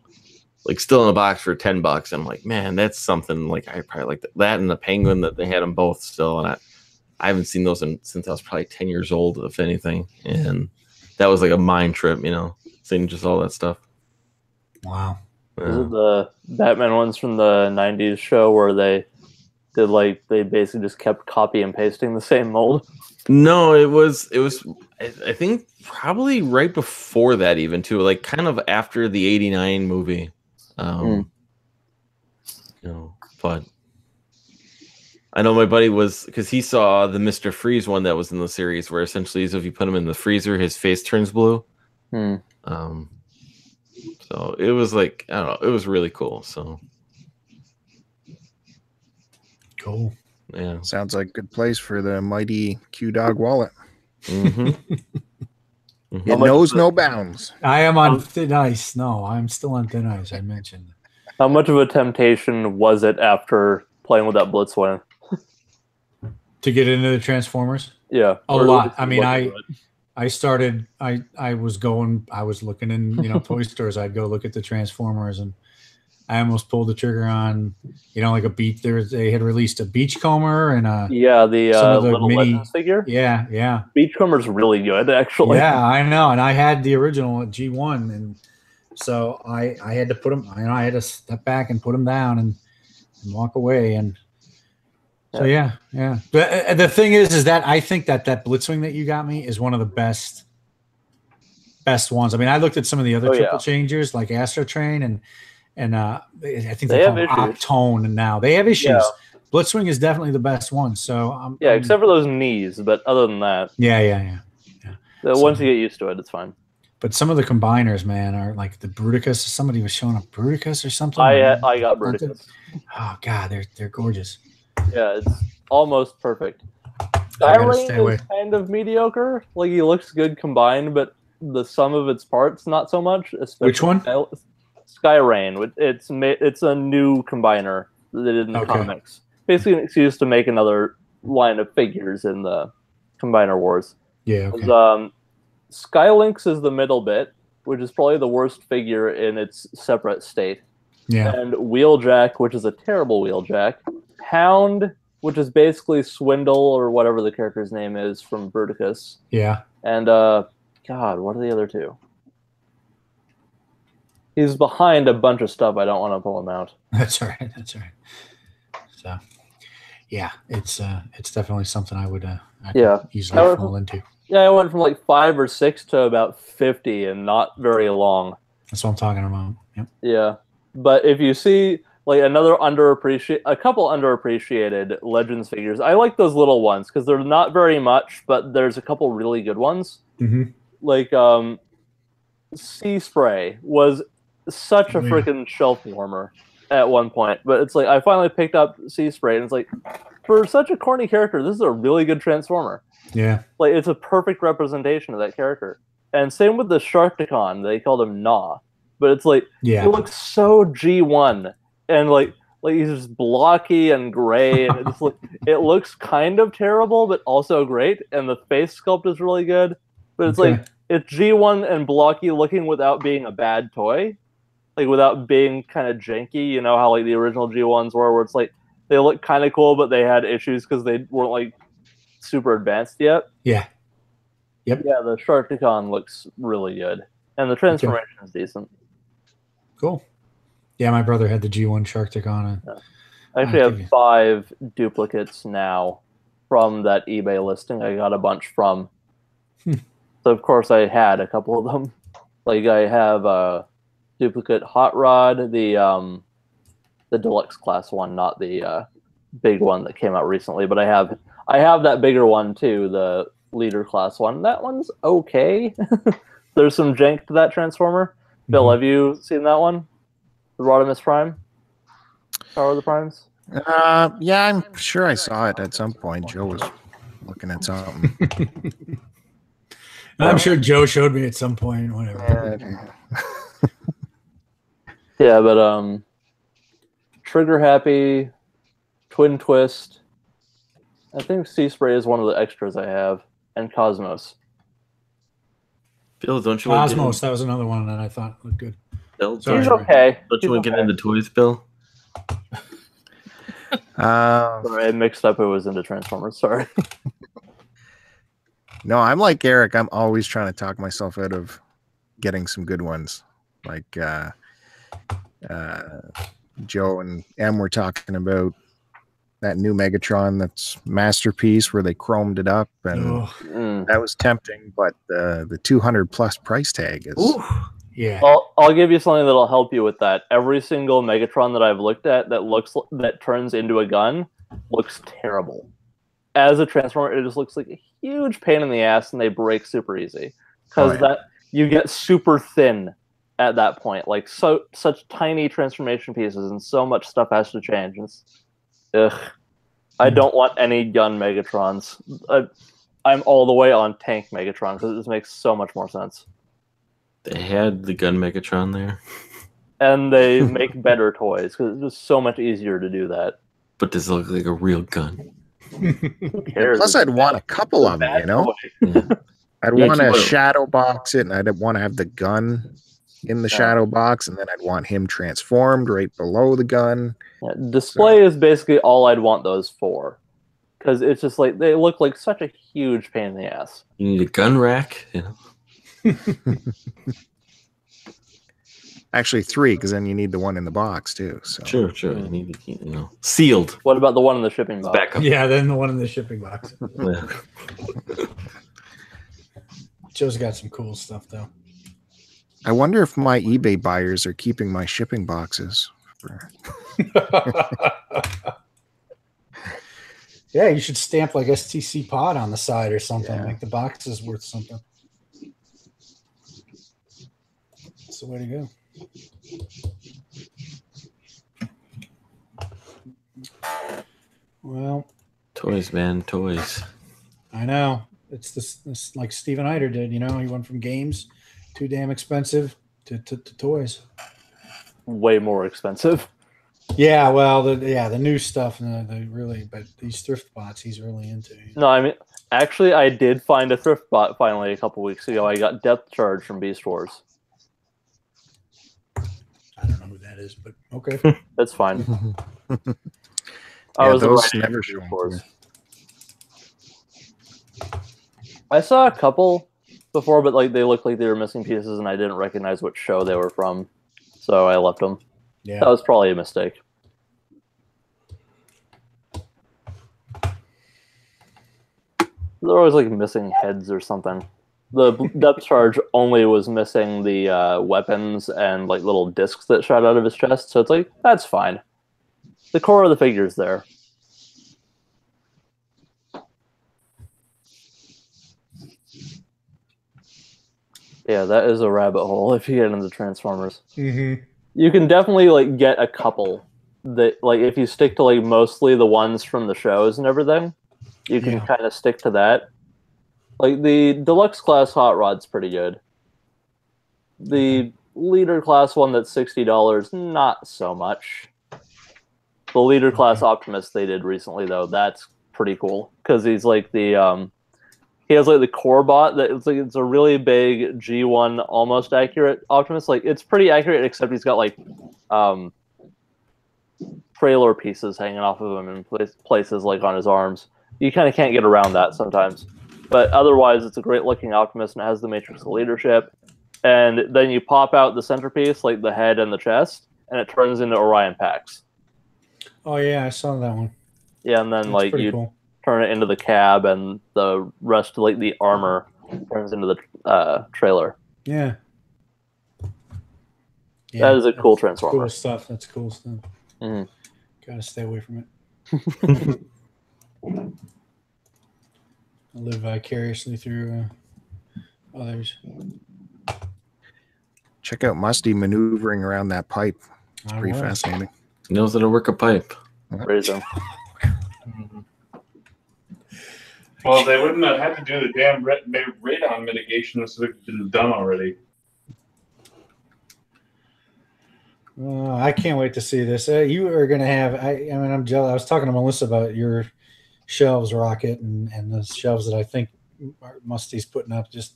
like still in a box for $10. I'm like, man, that's something. Like I probably like that and the Penguin that they had them both still, and I haven't seen those since I was probably 10 years old, if anything. And that was like a mind trip, you know, seeing just all that stuff. Wow. Was it the Batman ones from the 90s show where they basically just kept copy and pasting the same mold? No, it was I think probably right before that even too, like kind of after the 89 movie. You know, but I know my buddy was, because he saw the Mr. Freeze one that was in the series where essentially if you put him in the freezer, his face turns blue. So it was like, I don't know, it was really cool. So cool. Yeah. Sounds like a good place for the mighty Q-Dog wallet. Mm-hmm. It knows no bounds. I am on thin ice. No, I'm still on thin ice. I mentioned. How much of a temptation was it after playing with that Blitzwing? To get into the Transformers? Yeah. A lot. I mean, I started, I was looking in, you know, toy stores. I'd go look at the Transformers, and I almost pulled the trigger on, you know, like a beach. They had released a Beachcomber and some of the little mini Legends figure. Yeah. Beachcomber's really good, actually. Yeah, I know, and I had the original at G1, and so I had to put them. You know, I had to step back and put them down and walk away, and so yeah. But the thing is that I think that Blitzwing that you got me is one of the best ones. I mean, I looked at some of the other triple changers like Astro Train and I think they call them Octone, and now they have issues. Yeah. Blitzwing is definitely the best one. So except for those knees, but other than that, yeah. Once you get used to it, it's fine. But some of the combiners, man, are like the Bruticus. Somebody was showing up Bruticus or something. I got Bruticus. Oh god, they're gorgeous. Yeah, it's almost perfect. Skyrain is kind of mediocre. Like, he looks good combined, but the sum of its parts not so much. Which one? Skyrain. It's a new combiner that they did in the comics. Basically an excuse to make another line of figures in the Combiner Wars. Yeah, okay. Skylynx is the middle bit, which is probably the worst figure in its separate state. Yeah. And Wheeljack, which is a terrible Wheeljack. Hound, which is basically Swindle or whatever the character's name is from Bruticus. Yeah. And God, what are the other two? He's behind a bunch of stuff. I don't want to pull him out. That's all right. So, yeah, it's definitely something I would easily fall into. Yeah, I went from like 5 or 6 to about 50 and not very long. That's what I'm talking about. Yep. Yeah, but if you see like a couple underappreciated Legends figures, I like those little ones because they're not very much, but there's a couple really good ones. Mm-hmm. Like Sea Spray was such a freaking shelf warmer at one point, but it's like I finally picked up Sea Spray, and it's like, for such a corny character, this is a really good Transformer. Yeah, like it's a perfect representation of that character. And same with the Sharkticon, they called him Gnaw, but it's like he looks so G1, and like he's just blocky and gray, and it looks kind of terrible, but also great. And the face sculpt is really good, but it's like it's G1 and blocky looking without being a bad toy. Like, without being kind of janky, you know how like the original G1s were, where it's like they look kind of cool, but they had issues because they weren't like super advanced yet. Yeah. Yep. Yeah, the Sharkticon looks really good, and the transformation is decent. Cool. Yeah, my brother had the G1 Sharkticon. I actually have 5 duplicates now from that eBay listing. I got a bunch from. So of course I had a couple of them. Like, I have a duplicate Hot Rod, the deluxe class one, not the big one that came out recently. But I have that bigger one too, the leader class one. That one's okay. There's some jank to that Transformer. Bill, have you seen that one? The Rodimus Prime? Power of the Primes? Yeah, I'm sure I saw it at some point. Joe was looking at something. I'm sure Joe showed me at some point. Whatever. Yeah, but Trigger Happy, Twin Twist. I think Sea Spray is one of the extras I have, and Cosmos. Bill, don't you Cosmos, that was another one that I thought looked good. Bill, Sorry, He's Ray. okay. don't you He's want to get okay. into toys, Bill? Sorry, I mixed up who was into Transformers. Sorry. No, I'm like Eric. I'm always trying to talk myself out of getting some good ones. Like Joe and Em were talking about that new Megatron that's Masterpiece where they chromed it up, and that was tempting, but the 200 plus price tag is. Ooh. Yeah. I'll give you something that'll help you with that. Every single Megatron that I've looked at that turns into a gun looks terrible. As a Transformer, it just looks like a huge pain in the ass, and they break super easy because that you get super thin at that point. Like such tiny transformation pieces, and so much stuff has to change. I don't want any gun Megatrons. I'm all the way on tank Megatron because this makes so much more sense. They had the gun Megatron there. And they make better toys because it's just so much easier to do that. But does it look like a real gun? Who cares? Plus, I'd want a couple of them, you know? Yeah. I'd Yeah, want to keep it- shadow box it, and I'd want to have the gun in the shadow box, and then I'd want him transformed right below the gun. Yeah, display is basically all I'd want those for. Because it's just like, they look like such a huge pain in the ass. You need a gun rack, you know? Actually, 3, because then you need the one in the box, too. So. Sure. You need to keep, sealed. What about the one in the shipping box? Backup. Yeah, then the one in the shipping box. Yeah. Joe's got some cool stuff, though. I wonder if my eBay buyers are keeping my shipping boxes. Yeah, you should stamp like STC Pod on the side or something. Yeah. Like the box is worth something. That's the way to go. Well, Toys, man, toys. I know. It's this like Steven Eider did, you know, he went from games too damn expensive to toys. Way more expensive. Yeah, well, the new stuff, but these thrift bots he's really into. No, I mean, actually, I did find a thrift bot finally a couple weeks ago. I got Depth Charge from Beast Wars. I don't know who that is, but okay. That's fine. Yeah, was those right never into show Beast up. Wars. I saw a couple before, but like they looked like they were missing pieces, and I didn't recognize which show they were from, so I left them. Yeah. That was probably a mistake. They're always like missing heads or something. The Depth Charge only was missing the weapons and like little discs that shot out of his chest, so it's like, that's fine. The core of the figure's there. Yeah, that is a rabbit hole if you get into Transformers. Mm-hmm. You can definitely like get a couple that like if you stick to like mostly the ones from the shows and everything, you can kind of stick to that. Like the deluxe class hot rod's pretty good. The leader class one that's $60, not so much. The leader class Optimus they did recently though, that's pretty cool because he's like the he has like the core bot that it's a really big G1 almost accurate Optimus. Like it's pretty accurate except he's got like trailer pieces hanging off of him in places like on his arms. You kind of can't get around that sometimes. But otherwise, it's a great looking Optimus and it has the Matrix of Leadership. And then you pop out the centerpiece, like the head and the chest, and it turns into Orion Pax. Oh yeah, I saw that one. Yeah, and then That's like pretty you cool. turn it into the cab, and the rest, like the armor, turns into the trailer. Yeah. That is a cool that's Transformer. Cool stuff. That's cool stuff. Mhm. Gotta stay away from it. I live vicariously through others. Check out Musty maneuvering around that pipe Pretty fascinating. He knows how to work a pipe. Praise him. Well, they wouldn't have had to do the damn radon mitigation. This would have been done already. I can't wait to see this. You are going to have. I mean, I'm jealous. I was talking to Melissa about your shelves, Rocket, and the shelves that I think Musty's putting up. Just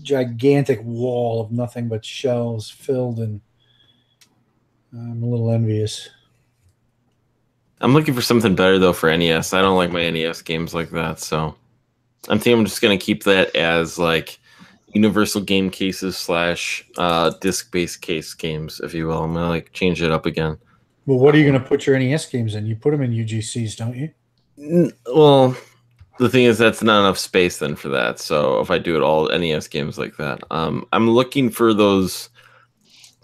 gigantic wall of nothing but shelves filled, and I'm a little envious. I'm looking for something better though for NES. I don't like my NES games like that, so I'm thinking I'm just gonna keep that as like universal game cases / disc-based case games, if you will. I'm gonna like change it up again. Well, what are you going to put your NES games in? You put them in UGCs, don't you? Well, the thing is that's not enough space then for that. So if I do it all NES games like that, I'm looking for those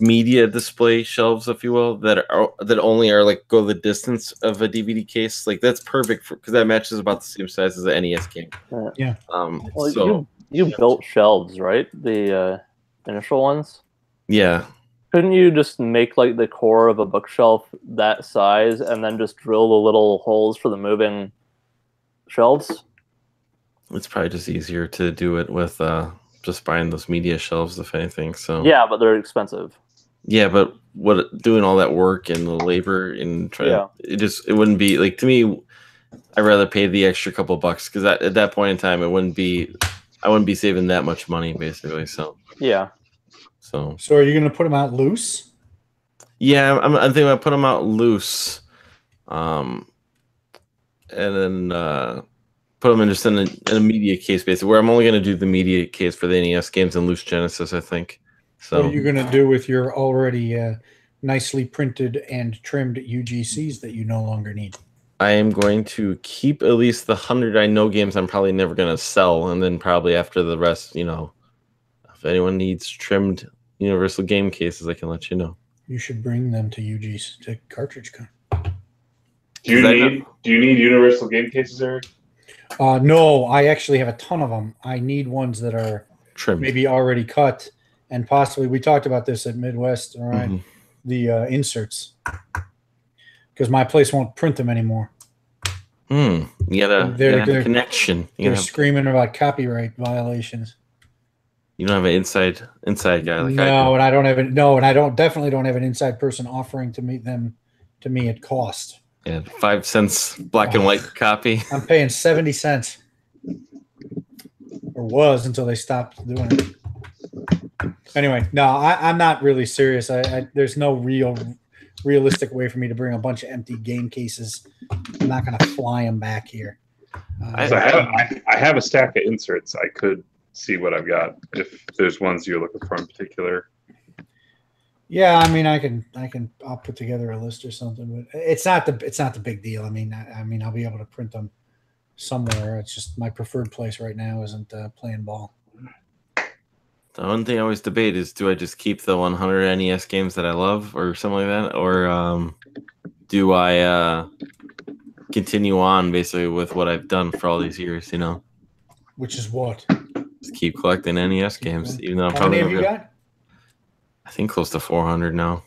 media display shelves, if you will, that only are like go the distance of a DVD case. Like that's perfect because that matches about the same size as an NES game. Yeah. Well, So you built shelves, right? The initial ones. yeah, Couldn't you just make like the core of a bookshelf that size and then just drill the little holes for the moving shelves? it's probably just easier to do it with just buying those media shelves, if anything. So Yeah, but they're expensive. yeah, but doing all that work and the labor and trying it wouldn't be like, to me, I'd rather pay the extra couple bucks because at that point in time I wouldn't be saving that much money basically. So Yeah. So are you going to put them out loose? yeah, I'm thinking about put them out loose, and then put them in just in a media case basically, where I'm only going to do the media case for the NES games and loose Genesis, I think. So What are you going to do with your already nicely printed and trimmed UGCs that you no longer need? I am going to keep at least the 100 I know games I'm probably never going to sell, and then probably after the rest, if anyone needs trimmed universal game cases, I can let you know. You should bring them to UG's to Cartridge Club. Do you need universal game cases, Eric? No, I actually have a ton of them. I need ones that are Trimmed. maybe already cut, and possibly we talked about this at Midwest, all right? Mm-hmm. The inserts, because my place won't print them anymore. You gotta have a connection. They're screaming about copyright violations. You don't have an inside guy like no, and I don't have it. No, and I definitely don't have an inside person offering to meet them to me at cost. Yeah, 5 cents black and white copy. I'm paying 70 cents, or was until they stopped doing it. Anyway, no, I'm not really serious. There's no realistic way for me to bring a bunch of empty game cases. I'm not going to fly them back here. I have a stack of inserts. I could see what I've got if there's ones you're looking for in particular. Yeah, I mean, I'll put together a list or something, but it's not the big deal. I mean, I'll be able to print them somewhere. It's just my preferred place right now isn't playing ball. The one thing I always debate is, do I just keep the 100 NES games that I love or something like that, or do I continue on basically with what I've done for all these years? Which is what? Just keep collecting NES games, even though I'm How probably many have you got? I think close to 400 now.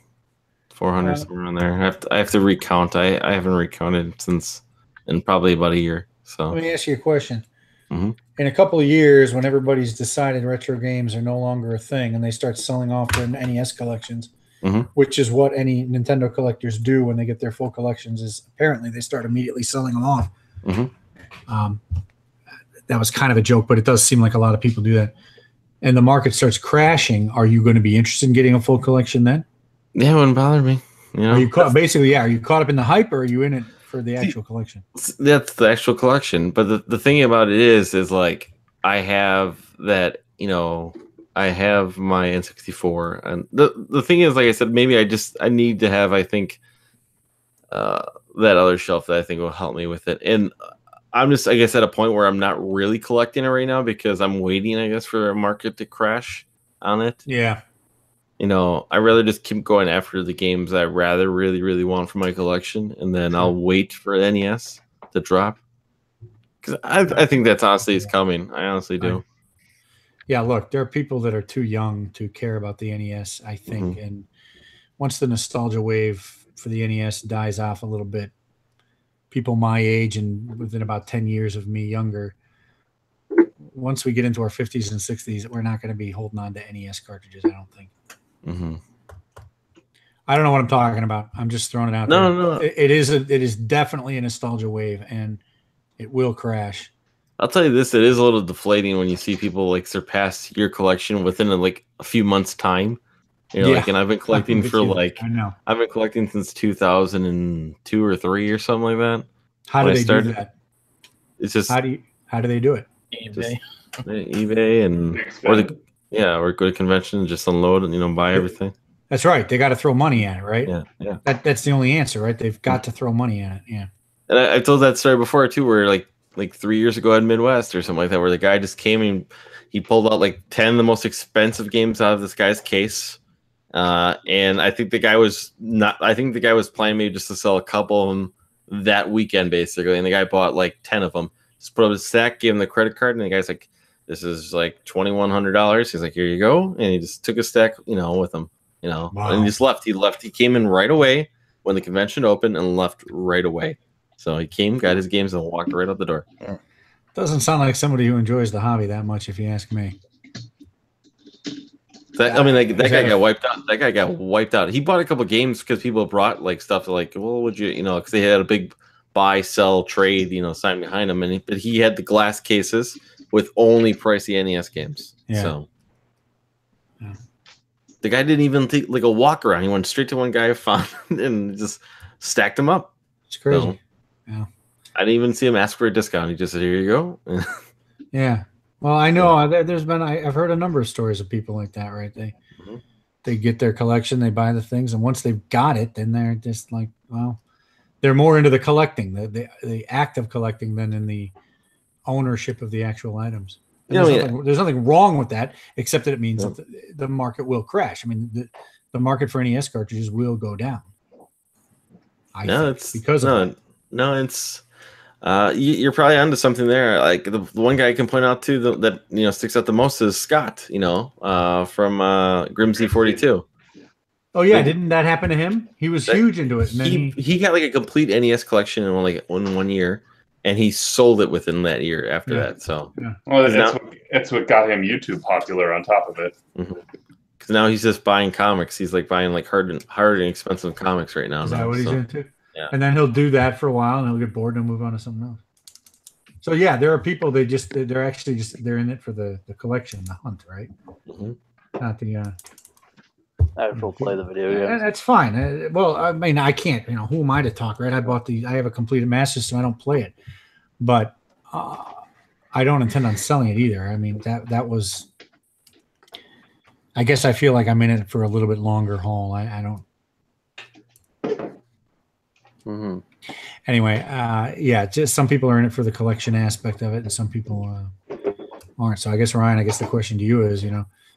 400 somewhere in there. I have to recount. I haven't recounted since in probably about a year. So let me ask you a question. Mm-hmm. In a couple of years, when everybody's decided retro games are no longer a thing and they start selling off their NES collections, which is what any Nintendo collectors do when they get their full collections, is apparently they start immediately selling them off. That was kind of a joke, but it does seem like a lot of people do that. And the market starts crashing. Are you going to be interested in getting a full collection then? Yeah, it wouldn't bother me. Are you caught up in the hype, or are I have in it for the actual collection? That's the actual collection. But the thing about it is like I have that, I have my N64. And the thing is, like I said, maybe I need to have, I think, that other shelf that I think will help me with it. And I'm just, I guess, at a point where I'm not really collecting it right now because I'm waiting, I guess, for a market to crash on it. Yeah. I'd rather just keep going after the games I rather really, really want for my collection, and then I'll wait for NES to drop. Because I think that's honestly is coming. I honestly do. Yeah, look, there are people that are too young to care about the NES, I think. And once the nostalgia wave for the NES dies off a little bit, people my age and within about 10 years of me younger, once we get into our 50s and 60s, we're not going to be holding on to NES cartridges, I don't think. Mm-hmm. I don't know what I'm talking about. I'm just throwing it out there. No. It is definitely a nostalgia wave, and it will crash. I'll tell you this: it is a little deflating when you see people like surpass your collection within a few months' time. You're like, and I've been collecting for like I know. I've been collecting since 2002 or 3 or something like that. How do they do that? It's just how do they do it? eBay and or go to convention and just unload and buy everything. That's right. They got to throw money at it, right? Yeah. That's the only answer, right? They've got to throw money at it. Yeah. And I told that story before too, where like 3 years ago at Midwest or something like that, where the guy just came and he pulled out like 10 of the most expensive games out of this guy's case. And I think the guy was planning maybe just to sell a couple of them that weekend, basically. And the guy bought like 10 of them. Just put up his stack, gave him the credit card, and the guy's like, "This is like $2,100." He's like, "Here you go," and he just took a stack, with him, Wow. and he just left. He left. He came in right away when the convention opened and left right away. So he came, got his games, and walked right out the door. Doesn't sound like somebody who enjoys the hobby that much, if you ask me. That guy got wiped out. That guy got wiped out. He bought a couple games because people brought like stuff like, well, would you, because they had a big buy, sell, trade, sign behind him, but he had the glass cases with only pricey NES games. Yeah. So the guy didn't even take like a walk around. He went straight to one guy, found and just stacked them up. It's crazy. So, yeah. I didn't even see him ask for a discount. He just said, "Here you go." Yeah. Well, I know I've heard a number of stories of people like that, right? They get their collection, they buy the things, and once they've got it, then they're just like, well, they're more into the collecting, the act of collecting than in the ownership of the actual items. And there's nothing wrong with that, except that it means that the market will crash. I mean, the market for NES cartridges will go down. You're probably onto something there. Like the one guy I can point out too that sticks out the most is Scott. From Grimsy 42. Oh yeah, didn't that happen to him? He was huge into it, and then he got like a complete NES collection in one year, and he sold it within that year after that. So well, that's what got him YouTube popular. On top of it, because now he's just buying comics. He's like buying like hard and expensive comics right now. Is that what he's into? Yeah. And then he'll do that for a while, and he'll get bored and move on to something else. So yeah, there are people they're in it for the collection, the hunt, right? Not the actual play the video game. That's fine. Well, I mean, I can't. Who am I to talk, right? I have a completed Master System. I don't play it, but I don't intend on selling it either. I mean, that was. I guess I feel like I'm in it for a little bit longer haul. I don't. Anyway, just some people are in it for the collection aspect of it, and some people aren't. So I guess, Ryan, the question to you is,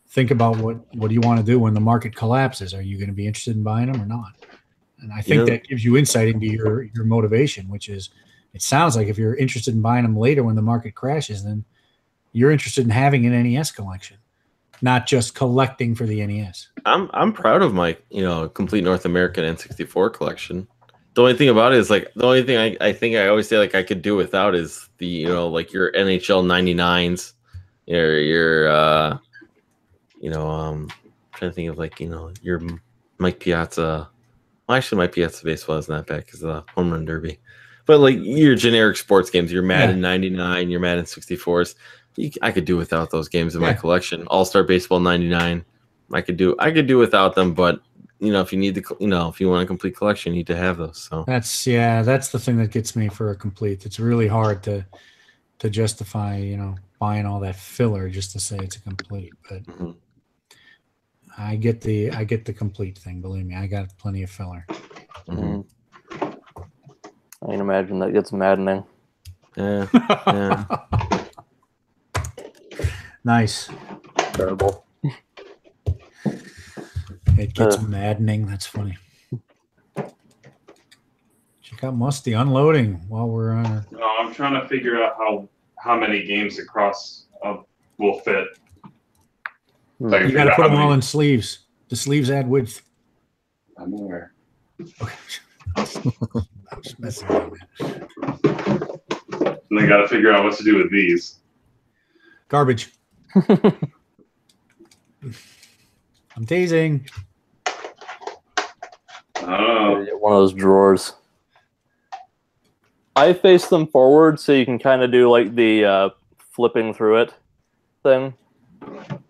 think about what do you want to do when the market collapses? Are you going to be interested in buying them or not? And I think that gives you insight into your motivation, which is, it sounds like if you're interested in buying them later when the market crashes, then you're interested in having an NES collection, not just collecting for the NES. I'm proud of my complete North American N64 collection. The only thing about it is the only thing I think I always say I could do without is the like your NHL 99s, your trying to think of your Mike Piazza. Well, actually, Mike Piazza baseball isn't that bad because of the home run derby, but your generic sports games, your Madden 99, your Madden 64s, I could do without those games in my collection. All-Star Baseball 99, I could do without them, but. If you need if you want a complete collection, you need to have those. So that's the thing that gets me for a complete. It's really hard to justify, buying all that filler just to say it's a complete. But I get the complete thing. Believe me, I got plenty of filler. I can imagine that gets maddening. Yeah. Nice. Terrible. It gets maddening. That's funny. Check out Musty unloading while we're on. No, I'm trying to figure out how many games across will fit. You got to put them all in sleeves. The sleeves add width. I'm aware. Okay. I'm just messing with you, man. And they got to figure out what to do with these. Garbage. I'm teasing. Oh, One of those drawers. I face them forward so you can kind of do like the flipping through it thing.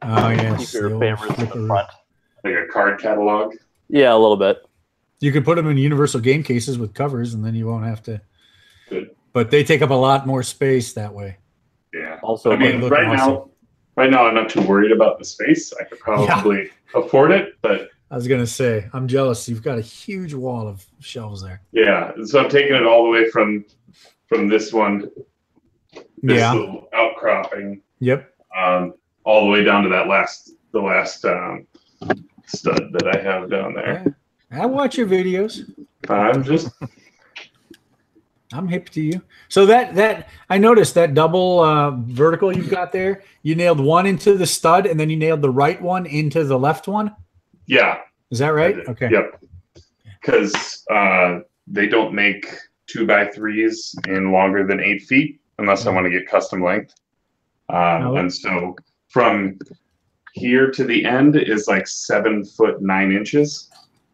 Oh, yes. Keep your the old favorites in the flipperoo. front. like a card catalog. Yeah, a little bit. You could put them in universal game cases with covers, and then you won't have to. Good. But they take up a lot more space that way. Yeah. Also, I mean, look right awesome. now, I'm not too worried about the space. I could probably afford it, but I was gonna say, I'm jealous. You've got a huge wall of shelves there. yeah. So I'm taking it all the way from this one, this Yeah. little outcropping, Yep. all the way down to the last stud that I have down there. Yeah. I watch your videos. I'm hip to you. So that I noticed that double vertical you've got there. You nailed one into the stud, and then you nailed the right one into the left one. Yeah. Is that right? Okay. Yep. Because they don't make 2x3s in longer than 8 feet unless I want to get custom length. And so from here to the end is like 7 foot 9 inches.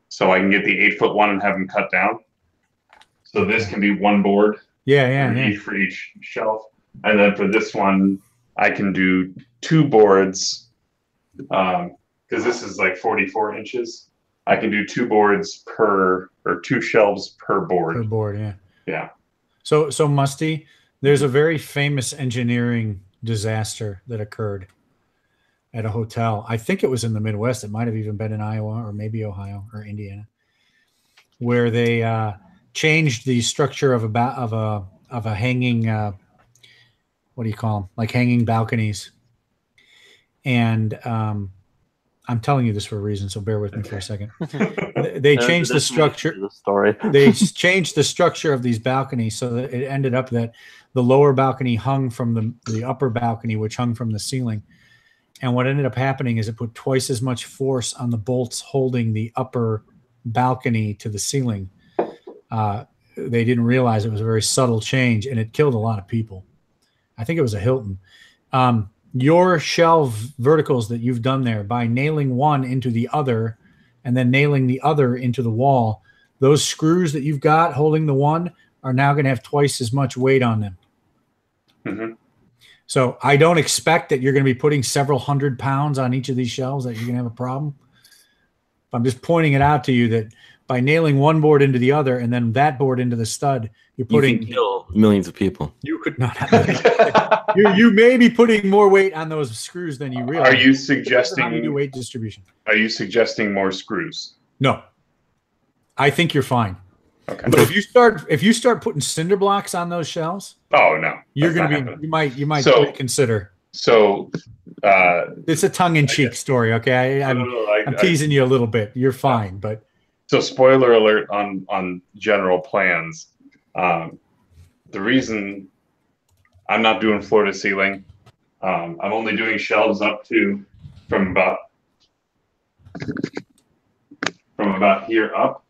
So I can get the 8 foot one and have them cut down. So this can be one board. Yeah. For each shelf. And then for this one, I can do 2 boards. Because this is like 44 inches. I can do 2 boards or 2 shelves per board. Per board, yeah. Yeah. So Musty, there's a very famous engineering disaster that occurred at a hotel. I think it was in the Midwest. It might have even been in Iowa or maybe Ohio or Indiana, where they changed the structure of a hanging what do you call them? Like hanging balconies. And I'm telling you this for a reason, so bear with me for a second. They changed the structure. They changed the structure of these balconies so that it ended up that the lower balcony hung from the upper balcony, which hung from the ceiling. And what ended up happening is it put twice as much force on the bolts holding the upper balcony to the ceiling. They didn't realize it was a very subtle change, and it killed a lot of people. I think it was a Hilton. Your shelf verticals that you've done there by nailing one into the other and then nailing the other into the wall, those screws that you've got holding the one are now going to have twice as much weight on them. Mm-hmm. So I don't expect that you're going to be putting several 100 pounds on each of these shelves that you're going to have a problem. I'm just pointing it out to you that by nailing one board into the other and then that board into the stud, you're putting... You can kill millions of people. You could not have you may be putting more weight on those screws than you realize. Are you suggesting... How do you do weight distribution? Are you suggesting more screws? No. I think you're fine. Okay. But if you start putting cinder blocks on those shelves... Oh, no. You're going to be... You might consider... So... it's a tongue-in-cheek story, okay? I'm teasing you a little bit. You're fine, but... So spoiler alert on general plans. The reason I'm not doing floor to ceiling, I'm only doing shelves up to from about here up,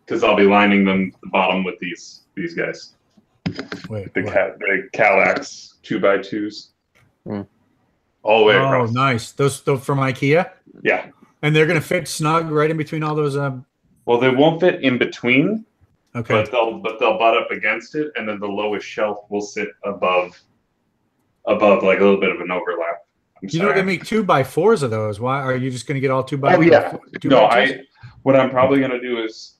because I'll be lining the bottom with these guys. The Calax 2x2s. All the way across. Oh, nice. Those from IKEA? Yeah. And they're going to fit snug right in between all those. Well, they won't fit in between. Okay. But they'll butt up against it, and then the lowest shelf will sit above like a little bit of an overlap. You know they make 2x4s of those. Why are you just going to get all 2x4? Oh yeah. No, what I'm probably going to do is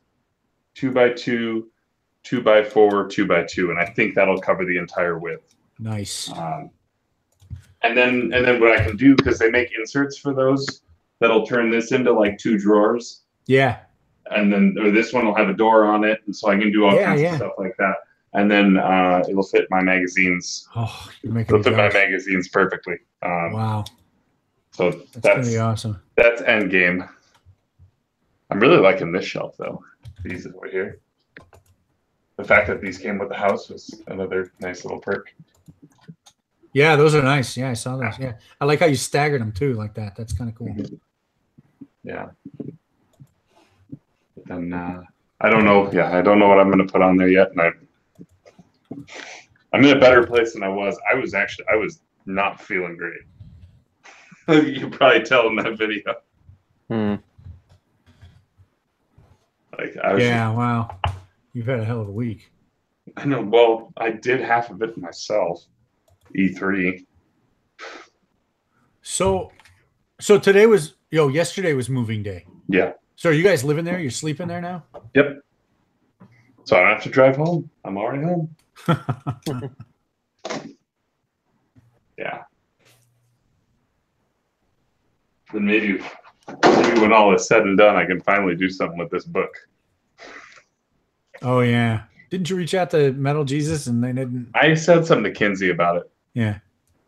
2x2, 2x4, 2x2, and I think that'll cover the entire width. Nice. And then what I can do, because they make inserts for those, that'll turn this into like 2 drawers. Yeah. And then this one will have a door on it, and so I can do all kinds of stuff like that. And then it'll fit my magazines. Oh, you're making it'll fit my magazines perfectly. Wow. So that's gonna be awesome. That's end game. I'm really liking this shelf though. These over here. The fact that these came with the house was another nice little perk. Yeah, those are nice. Yeah, I saw those. Yeah, I like how you staggered them too, like that. That's kind of cool. Yeah. And I don't know. Yeah, I don't know what I'm going to put on there yet. And I'm in a better place than I was. I was not feeling great. You can probably tell in that video. Like I was. Yeah, wow. You've had a hell of a week. I know. Well, I did half of it myself. E3. So today was yesterday was moving day. Yeah. So are you guys living there? You're sleeping there now? Yep. So I don't have to drive home. I'm already home. Yeah. Then maybe when all is said and done, I can finally do something with this book. Oh yeah. Didn't you reach out to Metal Jesus and they didn't? I said something to Kinsey about it. Yeah.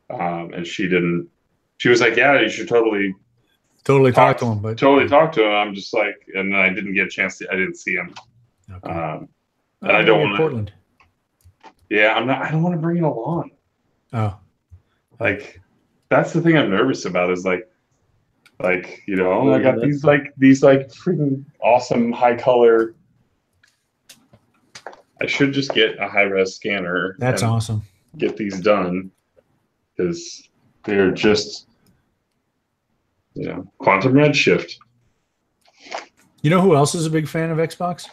And she didn't. She was like, "Yeah, you should totally talk to him." But totally talk to him. I'm just like, and I didn't get a chance to. I didn't see him. Okay. And I don't want to. Portland. Yeah, I'm not. I don't want to bring it along. Oh. Like, that's the thing I'm nervous about. Is like I got these freaking awesome high color. I should just get a high res scanner. That's awesome. Get these done because they're just, quantum redshift. You know who else is a big fan of Xbox?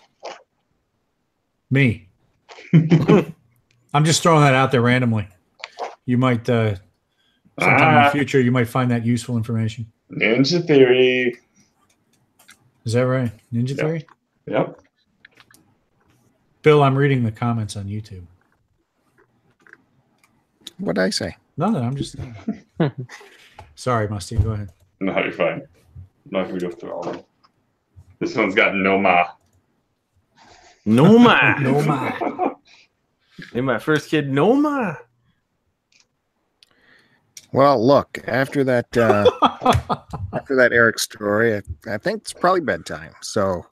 Me. I'm just throwing that out there randomly. You might, sometime in the future, you might find that useful information. Ninja Theory. Is that right? Ninja Theory? Yep. Bill, I'm reading the comments on YouTube. What'd I say? Nothing. I'm just. Sorry, Musty. Go ahead. No, you're fine. I'm not going to go through all of them. This one's got Noma. Noma. Noma. Hey, my first kid, Noma. Well, look, after that Eric story, I think it's probably bedtime. So,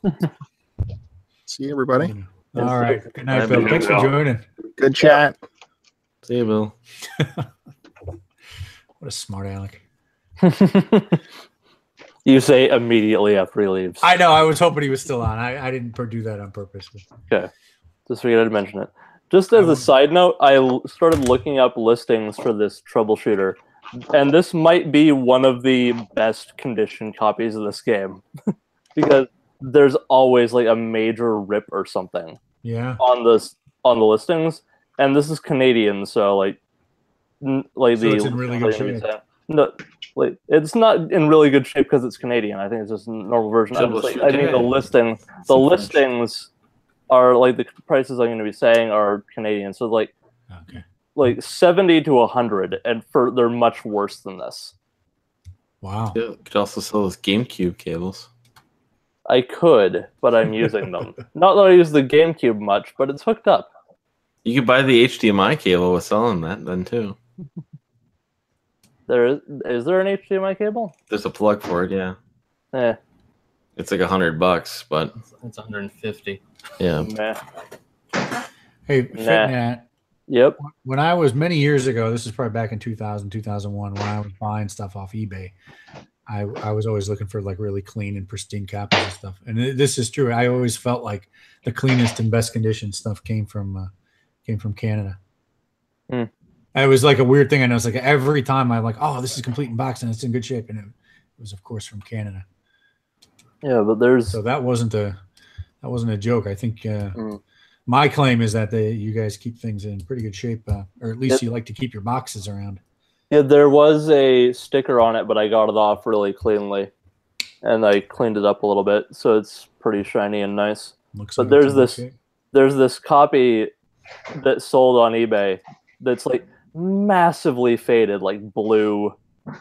see everybody. All right. Good night, Bill. Thanks for joining. Good chat. See you, Bill. What a smart aleck. You say immediately after he leaves. I know. I was hoping he was still on. I didn't do that on purpose. Okay. Just figured I'd mention it. Just as a side note, I started looking up listings for this troubleshooter. And this might be one of the best condition copies of this game. Because there's always like a major rip or something on the listings. And this is Canadian, so it's in really good shape. No, it's not in really good shape because it's Canadian. I think it's just a normal version. I think the listings are like the prices I'm going to be saying are Canadian. So like 70 to 100, and they're much worse than this. Wow. You could also sell those GameCube cables. I could, but I'm using them. Not that I use the GameCube much, but it's hooked up. You could buy the HDMI cable with selling that then too. Is there an HDMI cable? There's a plug for it, yeah. It's like $100, but it's 150. Yeah. Hey, Fitnat. Yep. When I was many years ago, this is probably back in 2000, 2001, when I was buying stuff off eBay, I was always looking for like really clean and pristine copies of stuff. And this is true. I always felt like the cleanest and best condition stuff came from Canada. It was like a weird thing. I know it's like every time I'm like, oh, this is complete in box and it's in good shape, and it was of course from Canada. Yeah, but so that wasn't a joke. I think my claim is that you guys keep things in pretty good shape, or at least you like to keep your boxes around. Yeah, there was a sticker on it, but I got it off really cleanly, and I cleaned it up a little bit, so it's pretty shiny and nice. But there's this copy that sold on eBay that's like massively faded, like blue,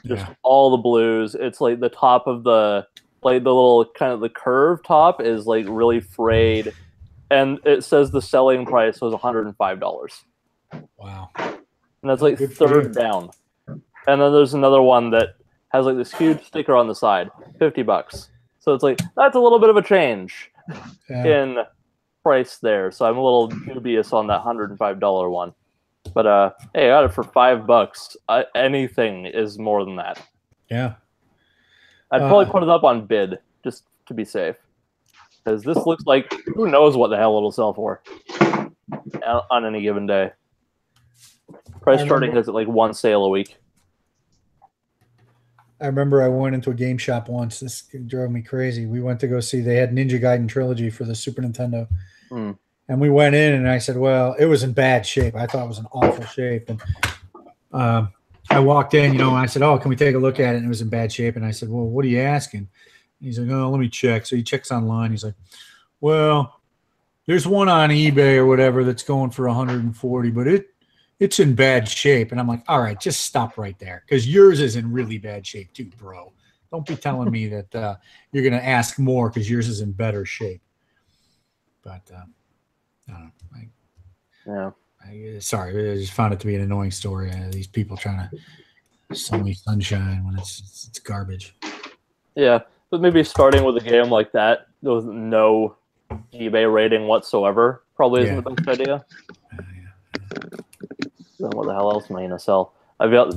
just all the blues. It's like the top of the little kind of the curved top is like really frayed, and it says the selling price was $105. Wow. And that's like third down. And then there's another one that has like this huge sticker on the side, $50. So it's like that's a little bit of a change in price there. So I'm a little dubious on that $105 one. But hey, I got it for $5. Anything is more than that. Yeah. I'd probably put it up on bid just to be safe. Because this looks like who knows what the hell it'll sell for on any given day. Price charting is at like one sale a week. I remember I went into a game shop once. This drove me crazy. We went to go see, they had Ninja Gaiden Trilogy for the Super Nintendo. And we went in and I said, well, it was in bad shape. I thought it was in awful shape. And I walked in, and I said, oh, can we take a look at it? And it was in bad shape. And I said, well, what are you asking? And he's like, oh, let me check. So he checks online. He's like, well, there's one on eBay or whatever that's going for 140, but it's in bad shape. And I'm like, all right, just stop right there, because yours is in really bad shape too, bro. Don't be telling me that you're going to ask more because yours is in better shape. But I don't know. Sorry, I just found it to be an annoying story. These people trying to sell me sunshine when it's garbage. Yeah, but maybe starting with a game like that with no eBay rating whatsoever probably isn't the best idea. Then what the hell else am I going to sell? I've got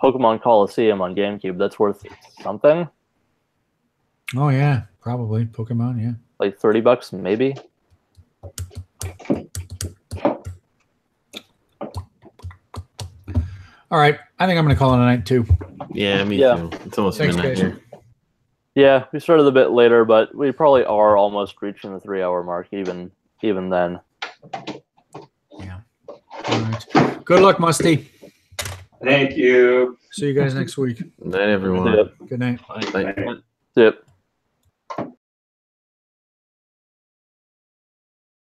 Pokemon Coliseum on GameCube. That's worth something. Oh, yeah, probably. Pokemon, yeah. Like $30 maybe. All right. I think I'm going to call it a night, too. Yeah, me too. It's almost midnight here. Yeah, we started a bit later, but we probably are almost reaching the 3-hour mark even then. Yeah. All right. Good luck, Musty. Thank you. See you guys next week. Good night, everyone. Good night. Bye. Yep.